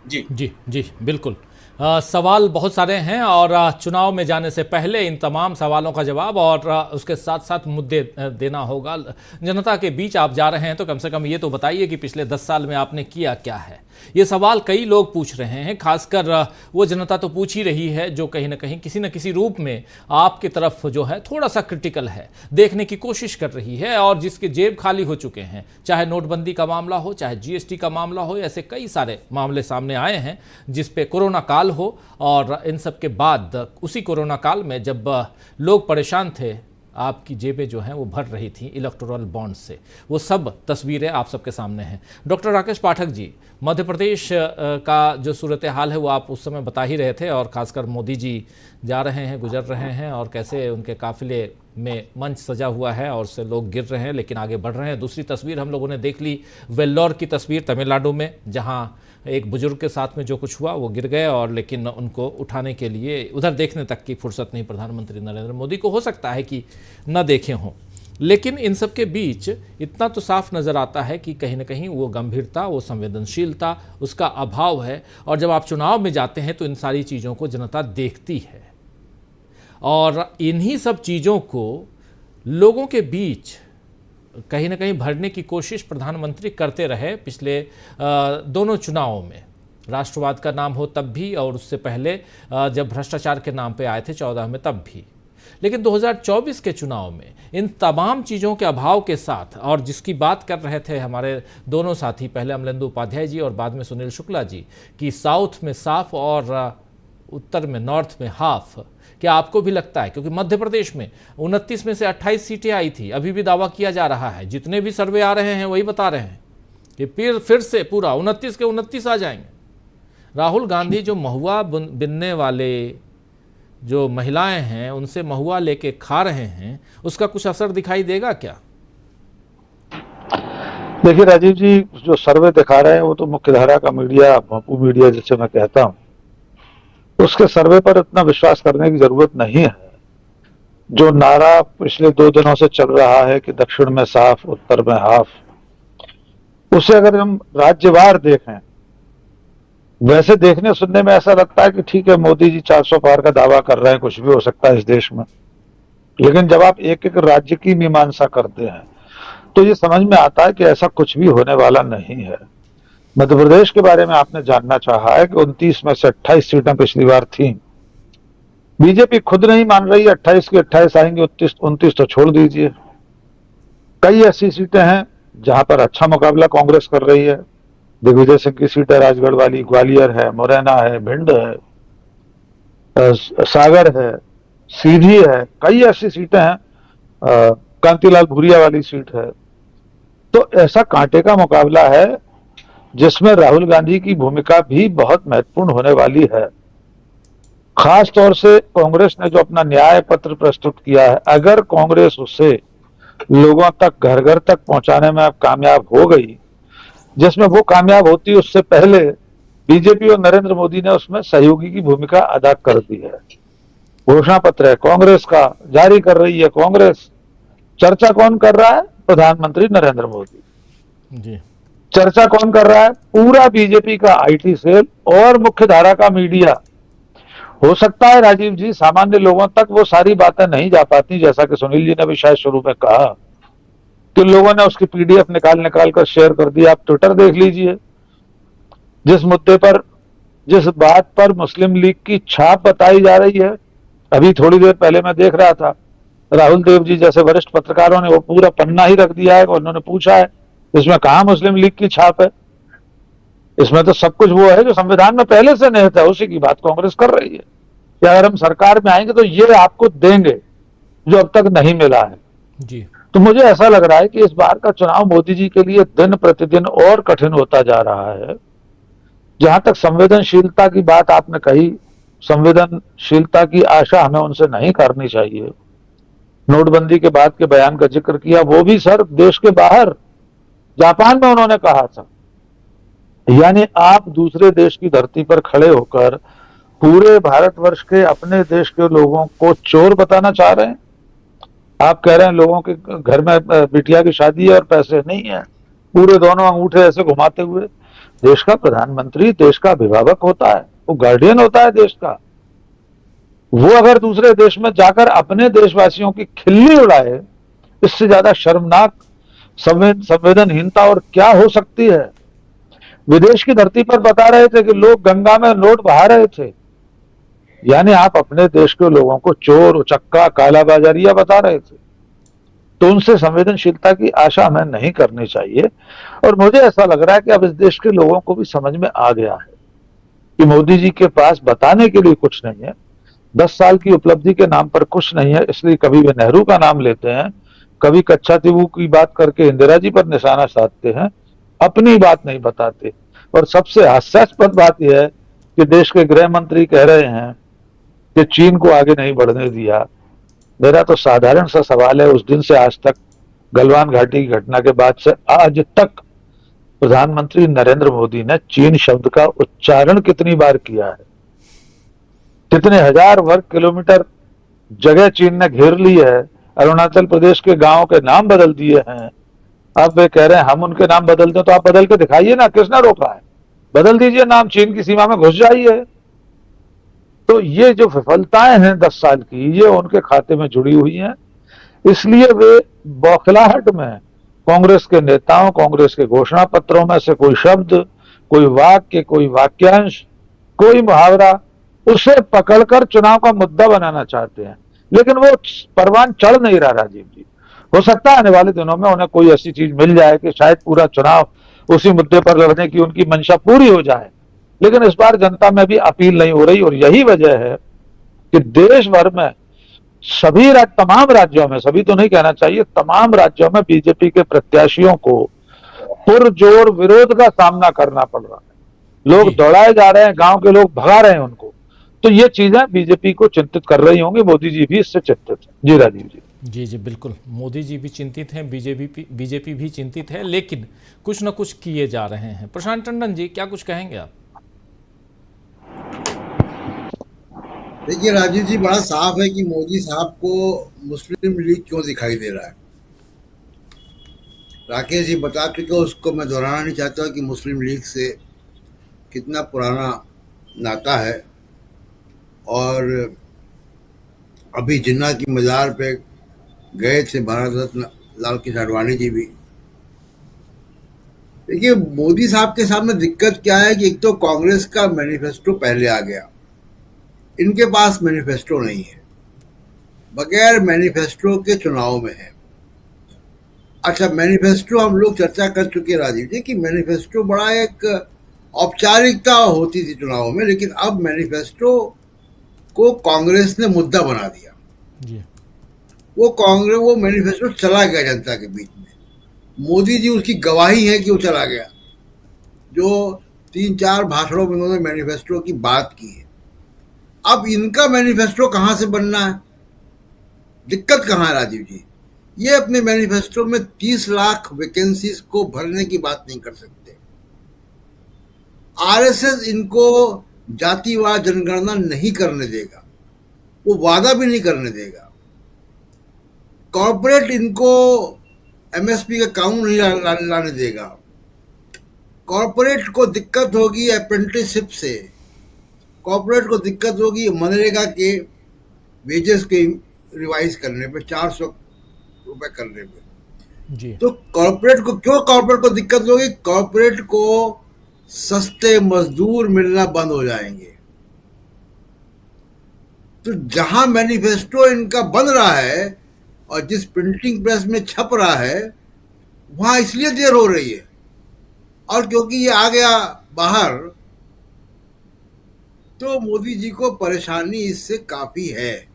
Speaker 7: जी
Speaker 1: बिल्कुल। सवाल बहुत सारे हैं और चुनाव में जाने से पहले इन तमाम सवालों का जवाब और उसके साथ साथ मुद्दे देना होगा। जनता के बीच आप जा रहे हैं तो कम से कम ये तो बताइए कि पिछले 10 साल में आपने किया क्या है। ये सवाल कई लोग पूछ रहे हैं, खासकर वो जनता तो पूछ ही रही है जो कहीं ना कहीं किसी न किसी रूप में आपकी तरफ जो है थोड़ा सा क्रिटिकल है, देखने की कोशिश कर रही है, और जिसके जेब खाली हो चुके हैं, चाहे नोटबंदी का मामला हो, चाहे जीएसटी का मामला हो, ऐसे कई सारे मामले सामने आए हैं जिस पे कोरोना काल हो, और इन सब के बाद उसी कोरोना काल में जब लोग परेशान थे, आपकी जेबें जो हैं वो भर रही थी इलेक्टोरल बॉन्ड से। वो सब तस्वीरें आप सबके सामने हैं। डॉक्टर राकेश पाठक जी, मध्य प्रदेश का जो सूरत हाल है वो आप उस समय बता ही रहे थे, और ख़ासकर मोदी जी जा रहे हैं, गुजर रहे हैं, और कैसे उनके काफिले में मंच सजा हुआ है और उससे लोग गिर रहे हैं लेकिन आगे बढ़ रहे हैं। दूसरी तस्वीर हम लोगों ने देख ली वेल्लोर की तस्वीर तमिलनाडु में, जहाँ एक बुजुर्ग के साथ में जो कुछ हुआ वो गिर गए, और लेकिन उनको उठाने के लिए उधर देखने तक की फुर्सत नहीं प्रधानमंत्री नरेंद्र मोदी को। हो सकता है कि न देखे हों, लेकिन इन सब के बीच इतना तो साफ नज़र आता है कि कहीं ना कहीं वो गंभीरता, वो संवेदनशीलता, उसका अभाव है। और जब आप चुनाव में जाते हैं तो इन सारी चीज़ों को जनता देखती है, और इन्हीं सब चीज़ों को लोगों के बीच कहीं ना कहीं भरने की कोशिश प्रधानमंत्री करते रहे पिछले दोनों चुनावों में। राष्ट्रवाद का नाम हो तब भी, और उससे पहले जब भ्रष्टाचार के नाम पे आए थे 14 में तब भी। लेकिन 2024 के चुनाव में इन तमाम चीज़ों के अभाव के साथ, और जिसकी बात कर रहे थे हमारे दोनों साथी, पहले अमलेंदु उपाध्याय जी और बाद में सुनील शुक्ला जी, कि साउथ में साफ और उत्तर में, नॉर्थ में हाफ। क्या आपको भी लगता है, क्योंकि मध्य प्रदेश में 29 में से 28 सीटें आई थी, अभी भी दावा किया जा रहा है, जितने भी सर्वे आ रहे हैं वही बता रहे हैं कि फिर से पूरा 29 के 29 आ जाएंगे। राहुल गांधी जो महुआ बिनने वाले जो महिलाएं हैं उनसे महुआ लेके खा रहे हैं, उसका कुछ असर दिखाई देगा क्या?
Speaker 6: देखिए राजीव जी, जो सर्वे दिखा रहे हैं वो तो मुख्यधारा का मीडिया, भोंपू मीडिया जिसे मैं कहता हूं, उसके सर्वे पर इतना विश्वास करने की जरूरत नहीं है। जो नारा पिछले 2 दिनों से चल रहा है कि दक्षिण में साफ उत्तर में हाफ, उसे अगर हम राज्यवार देखें, वैसे देखने सुनने में ऐसा लगता है कि ठीक है मोदी जी 400 पार का दावा कर रहे हैं, कुछ भी हो सकता है इस देश में। लेकिन जब आप एक एक राज्य की मीमांसा करते हैं तो ये समझ में आता है कि ऐसा कुछ भी होने वाला नहीं है। मध्य प्रदेश के बारे में आपने जानना चाहा है कि 29 में से 28 सीटें पिछली बार थी। बीजेपी खुद नहीं मान रही है 28 की 28 आएंगे, 29 तो छोड़ दीजिए। कई ऐसी सीटें हैं जहां पर अच्छा मुकाबला कांग्रेस कर रही है। दिग्विजय सिंह की सीट है राजगढ़ वाली, ग्वालियर है, मुरैना है, भिंड है, सागर है, सीधी है, कई ऐसी सीटें हैं, कांतिलाल भूरिया वाली सीट है। तो ऐसा कांटे का मुकाबला है जिसमें राहुल गांधी की भूमिका भी बहुत महत्वपूर्ण होने वाली है। खास तौर से कांग्रेस ने जो अपना न्याय पत्र प्रस्तुत किया है, अगर कांग्रेस उसे लोगों तक घर घर तक पहुंचाने में अब कामयाब हो गई, जिसमें वो कामयाब होती उससे पहले बीजेपी और नरेंद्र मोदी ने उसमें सहयोगी की भूमिका अदा कर दी है। घोषणा पत्र है कांग्रेस का, जारी कर रही है कांग्रेस। चर्चा कौन कर रहा है? प्रधानमंत्री नरेंद्र मोदी
Speaker 1: जी।
Speaker 6: चर्चा कौन कर रहा है? पूरा बीजेपी का आईटी सेल और मुख्य धारा का मीडिया। हो सकता है राजीव जी सामान्य लोगों तक वो सारी बातें नहीं जा पाती, जैसा कि सुनील जी ने भी शायद शुरू में कहा कि लोगों ने उसकी पीडीएफ निकाल कर शेयर कर दी। आप ट्विटर देख लीजिए, जिस मुद्दे पर, जिस बात पर मुस्लिम लीग की छाप बताई जा रही है, अभी थोड़ी देर पहले मैं देख रहा था राहुल देव जी जैसे वरिष्ठ पत्रकारों ने वो पूरा पन्ना ही रख दिया है। उन्होंने पूछा है इसमें कहां मुस्लिम लीग की छाप है? इसमें तो सब कुछ वो है जो संविधान में पहले से निहित है, उसी की बात कांग्रेस कर रही है कि अगर हम सरकार में आएंगे तो ये आपको देंगे जो अब तक नहीं मिला है
Speaker 1: जी।
Speaker 6: तो मुझे ऐसा लग रहा है कि इस बार का चुनाव मोदी जी के लिए दिन प्रतिदिन और कठिन होता जा रहा है। जहां तक संवेदनशीलता की बात आपने कही, संवेदनशीलता की आशा हमें उनसे नहीं करनी चाहिए। नोटबंदी के बाद के बयान का जिक्र किया, वो भी सर देश के बाहर, जापान में उन्होंने कहा था। यानी आप दूसरे देश की धरती पर खड़े होकर पूरे भारतवर्ष के, अपने देश के लोगों को चोर बताना चाह रहे हैं। आप कह रहे हैं लोगों के घर में बिटिया की शादी है और पैसे नहीं है, पूरे दोनों अंगूठे ऐसे घुमाते हुए। देश का प्रधानमंत्री देश का अभिभावक होता है, वो गार्डियन होता है देश का। वो अगर दूसरे देश में जाकर अपने देशवासियों की खिल्ली उड़ाए, इससे ज्यादा शर्मनाक संवेदनहीनता और क्या हो सकती है। विदेश की धरती पर बता रहे थे कि लोग गंगा में नोट बहा रहे थे, यानी आप अपने देश के लोगों को चोर, उचक्का, काला बाजारिया बता रहे थे। तो उनसे संवेदनशीलता की आशा हमें नहीं करनी चाहिए। और मुझे ऐसा लग रहा है कि अब इस देश के लोगों को भी समझ में आ गया है कि मोदी जी के पास बताने के लिए कुछ नहीं है, 10 साल की उपलब्धि के नाम पर कुछ नहीं है। इसलिए कभी वे नेहरू का नाम लेते हैं, कभी कच्छातिबू की बात करके इंदिरा जी पर निशाना साधते हैं, अपनी बात नहीं बताते। और सबसे हास्यास्पद बात यह है कि देश के गृह मंत्री कह रहे हैं कि चीन को आगे नहीं बढ़ने दिया। मेरा तो साधारण सा सवाल है, उस दिन से आज तक, गलवान घाटी की घटना के बाद से आज तक प्रधानमंत्री नरेंद्र मोदी ने चीन शब्द का उच्चारण कितनी बार किया है? कितने हजार वर्ग किलोमीटर जगह चीन ने घेर ली है। अरुणाचल प्रदेश के गांवों के नाम बदल दिए हैं। अब वे कह रहे हैं हम उनके नाम बदल दें, तो आप बदल के दिखाइए ना, किसने रोका है? बदल दीजिए नाम, चीन की सीमा में घुस जाइए। तो ये जो विफलताएं हैं 10 साल की, ये उनके खाते में जुड़ी हुई हैं। इसलिए वे बौखलाहट में कांग्रेस के नेताओं, कांग्रेस के घोषणा पत्रों में से कोई शब्द, कोई वाक्य, कोई वाक्यांश, कोई मुहावरा, उसे पकड़कर चुनाव का मुद्दा बनाना चाहते हैं। लेकिन वो परवान चढ़ नहीं रहा राजीव जी। हो सकता है आने वाले दिनों में उन्हें कोई ऐसी चीज मिल जाए कि शायद पूरा चुनाव उसी मुद्दे पर लड़ने की उनकी मंशा पूरी हो जाए। लेकिन इस बार जनता में भी अपील नहीं हो रही। और यही वजह है कि देश भर में तमाम राज्यों में, सभी तो नहीं कहना चाहिए, तमाम राज्यों में बीजेपी के प्रत्याशियों को पुरजोर विरोध का सामना करना पड़ रहा है। लोग दौड़ाए जा रहे हैं, गांव के लोग भगा रहे हैं उनको। तो ये चीजें बीजेपी को चिंतित कर रही होंगी। मोदी जी भी इससे चिंतित है। जी राजीव जी।
Speaker 1: जी बिल्कुल, मोदी जी भी चिंतित हैं, बीजेपी भी चिंतित है, लेकिन कुछ न कुछ किए जा रहे हैं। प्रशांत टंडन जी, क्या कुछ कहेंगे आप?
Speaker 8: देखिए राजीव जी, बड़ा साफ है कि मोदी साहब को मुस्लिम लीग क्यों दिखाई दे रहा है। राकेश जी बता चुके, उसको मैं दोहराना नहीं चाहता कि मुस्लिम लीग से कितना पुराना नाता है। और अभी जिन्ना की मज़ार पे गए थे भारत रत्न लाल कृष्ण आडवाणी जी भी। देखिए मोदी साहब के सामने दिक्कत क्या है कि एक तो कांग्रेस का मैनिफेस्टो पहले आ गया, इनके पास मैनिफेस्टो नहीं है, बगैर मैनिफेस्टो के चुनाव में है। अच्छा, मैनिफेस्टो हम लोग चर्चा कर चुके राजीव जी कि मैनिफेस्टो बड़ा एक औपचारिकता होती थी चुनाव में, लेकिन अब मैनिफेस्टो को कांग्रेस ने मुद्दा बना दिया
Speaker 1: जी।
Speaker 8: वो मैनिफेस्टो चला गया जनता के बीच में। मोदी जी उसकी गवाही है कि वो चला गया, जो 3-4 भाषणों में उन्होंने मैनिफेस्टो की बात की है। अब इनका मैनिफेस्टो कहां से बनना है, दिक्कत कहां है राजीव जी? ये अपने मैनिफेस्टो में 30 लाख वैकेंसीज को भरने की बात नहीं कर सकते। आरएसएस इनको जातिवाद जनगणना नहीं करने देगा, वो वादा भी नहीं करने देगा। कॉर्पोरेट इनको एमएसपी का कानून नहीं लाने देगा। कॉर्पोरेट को दिक्कत होगी अप्रेंटिसशिप से, कॉर्पोरेट को दिक्कत होगी मनरेगा के वेजेस के रिवाइज करने पे, 400 रुपए करने पे
Speaker 1: जी।
Speaker 8: तो कॉर्पोरेट को दिक्कत होगी? कॉर्पोरेट को सस्ते मजदूर मिलना बंद हो जाएंगे। तो जहां मैनिफेस्टो इनका बन रहा है और जिस प्रिंटिंग प्रेस में छप रहा है, वहां इसलिए देर हो रही है, और क्योंकि ये आ गया बाहर तो मोदी जी को परेशानी इससे काफी है।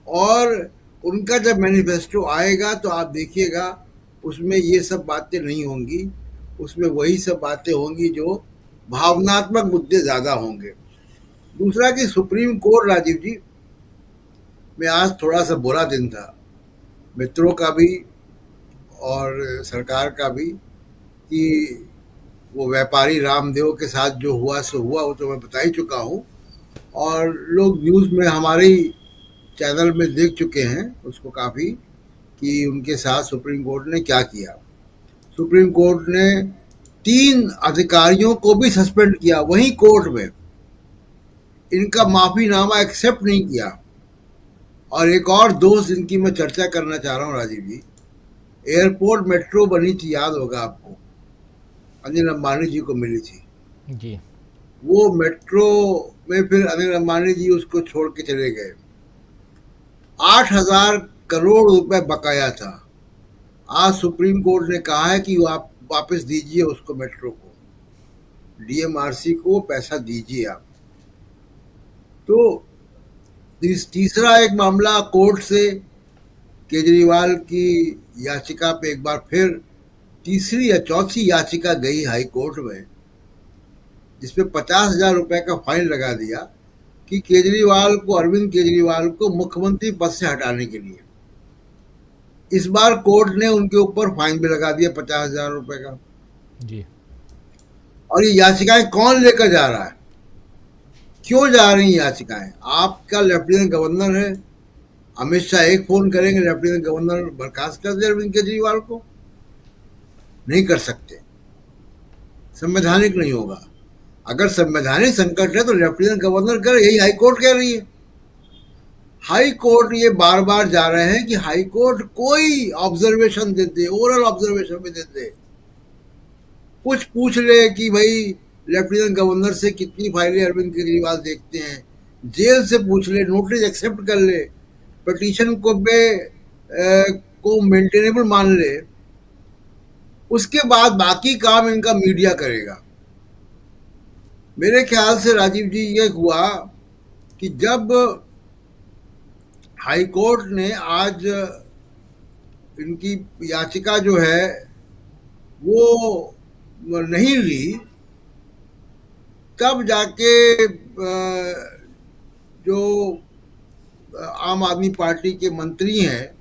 Speaker 8: और उनका जब मैनिफेस्टो आएगा तो आप देखिएगा उसमें ये सब बातें नहीं होंगी, उसमें वही सब बातें होंगी जो भावनात्मक मुद्दे ज्यादा होंगे। दूसरा कि सुप्रीम कोर्ट राजीव जी में आज थोड़ा सा बुरा दिन था, मित्रों का भी और सरकार का भी, कि वो व्यापारी रामदेव के साथ जो हुआ सो हुआ, वो तो मैं बता ही चुका हूँ, और लोग न्यूज़ में हमारे ही चैनल में देख चुके हैं उसको काफ़ी, कि उनके साथ सुप्रीम कोर्ट ने क्या किया। सुप्रीम कोर्ट ने 3 अधिकारियों को भी सस्पेंड किया वही कोर्ट में, इनका माफीनामा एक्सेप्ट नहीं किया। और एक और दोस्त जिनकी मैं चर्चा करना चाह रहा हूँ राजीव जी, एयरपोर्ट मेट्रो बनी थी, याद होगा आपको, अनिल अंबानी जी को मिली थी
Speaker 1: जी।
Speaker 8: वो मेट्रो में, फिर अनिल अंबानी जी उसको छोड़ के चले गए। 8,000 करोड़ रुपए बकाया था। आज सुप्रीम कोर्ट ने कहा है कि आप वापस दीजिए उसको, मेट्रो को, डीएमआरसी को पैसा दीजिए आप। तो तीसरा एक मामला कोर्ट से केजरीवाल की याचिका पे एक बार फिर तीसरी या चौथी याचिका गई हाई कोर्ट में, जिसपे 50,000 रुपए का फाइन लगा दिया कि केजरीवाल को, अरविंद केजरीवाल को मुख्यमंत्री पद से हटाने के लिए। इस बार कोर्ट ने उनके ऊपर फाइन भी लगा दिया 50,000 रुपए का
Speaker 1: जी।
Speaker 8: और ये याचिकाएं कौन लेकर जा रहा है, क्यों जा रही हैं याचिकाएं? आपका लेफ्टिनेंट गवर्नर है, अमित शाह एक फोन करेंगे, लेफ्टिनेंट गवर्नर बर्खास्त कर दे अरविंद केजरीवाल को? नहीं कर सकते, संवैधानिक नहीं होगा। अगर संवैधानिक संकट है तो लेफ्टिनेंट गवर्नर करे, यही हाई कोर्ट कह रही है। हाई कोर्ट ये बार बार जा रहे हैं कि हाई कोर्ट कोई ऑब्जर्वेशन देते, ओरल ऑब्जर्वेशन भी देते, कुछ पूछ ले कि भाई लेफ्टिनेंट गवर्नर से कितनी फाइलें अरविंद केजरीवाल देखते हैं, जेल से पूछ ले, नोटिस एक्सेप्ट कर ले, पिटीशन को मेंटेनेबल मान ले, उसके बाद बाकी काम इनका मीडिया करेगा। मेरे ख्याल से राजीव जी ये हुआ कि जब हाई कोर्ट ने आज इनकी याचिका जो है वो नहीं ली, तब जाके जो आम आदमी पार्टी के मंत्री हैं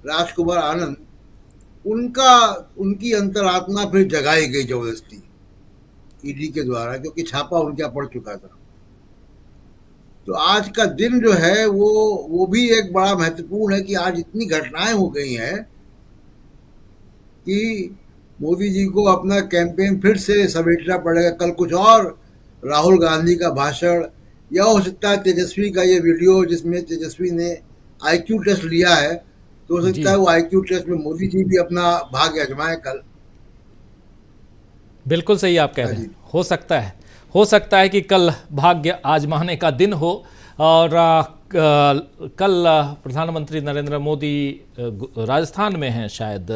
Speaker 8: राजकुमार आनंद, उनकी अंतरात्मा फिर जगाई गई जबरदस्ती ईडी के द्वारा, क्योंकि छापा उनके यहाँ पड़ चुका था। तो आज का दिन जो है वो भी एक बड़ा महत्वपूर्ण है कि आज इतनी घटनाएं हो गई हैं कि मोदी जी को अपना कैंपेन फिर से समेटना पड़ेगा। कल कुछ और राहुल गांधी का भाषण, या हो सकता है तेजस्वी का ये वीडियो जिसमें तेजस्वी ने आईक्यू टेस्ट लिया है, तो हो सकता है वो आईक्यू टेस्ट में मोदी जी भी अपना भाग्य आजमाएं कल।
Speaker 1: बिल्कुल सही आप कह रहे हैं, हो सकता है कि कल भाग्य आजमाने का दिन हो। और कल प्रधानमंत्री नरेंद्र मोदी राजस्थान में हैं शायद,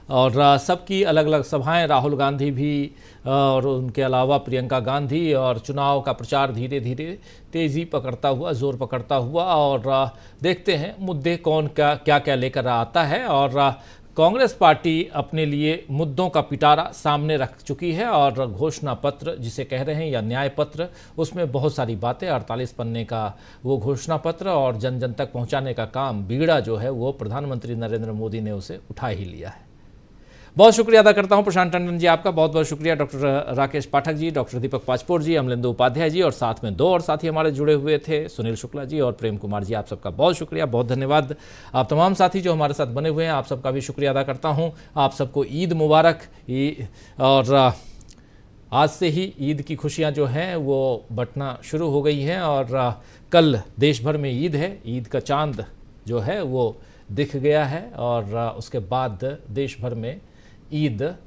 Speaker 1: और सबकी अलग अलग सभाएं, राहुल गांधी भी और उनके अलावा प्रियंका गांधी, और चुनाव का प्रचार धीरे धीरे तेज़ी पकड़ता हुआ, जोर पकड़ता हुआ। और देखते हैं मुद्दे कौन क्या क्या लेकर आता है। और कांग्रेस पार्टी अपने लिए मुद्दों का पिटारा सामने रख चुकी है, और घोषणा पत्र जिसे कह रहे हैं या न्याय पत्र, उसमें बहुत सारी बातें, 48 पन्ने का वो घोषणा पत्र, और जन जन तक पहुंचाने का काम, बीड़ा जो है वो प्रधानमंत्री नरेंद्र मोदी ने उसे उठा ही लिया है। बहुत शुक्रिया अदा करता हूं प्रशांत टंडन जी आपका, बहुत बहुत शुक्रिया डॉक्टर राकेश पाठक जी, डॉक्टर दीपक पाचपोर जी, अमलेंदु उपाध्याय जी, और साथ में 2 और साथी हमारे जुड़े हुए थे, सुनील शुक्ला जी और प्रेम कुमार जी। आप सबका बहुत शुक्रिया, बहुत धन्यवाद। आप तमाम साथी जो हमारे साथ बने हुए हैं, आप सबका भी शुक्रिया अदा करता हूँ। आप सबको ईद मुबारक। और आज से ही ईद की खुशियाँ जो हैं वो बंटना शुरू हो गई हैं, और कल देश भर में ईद है। ईद का चांद जो है वो दिख गया है, और उसके बाद देश भर में ईद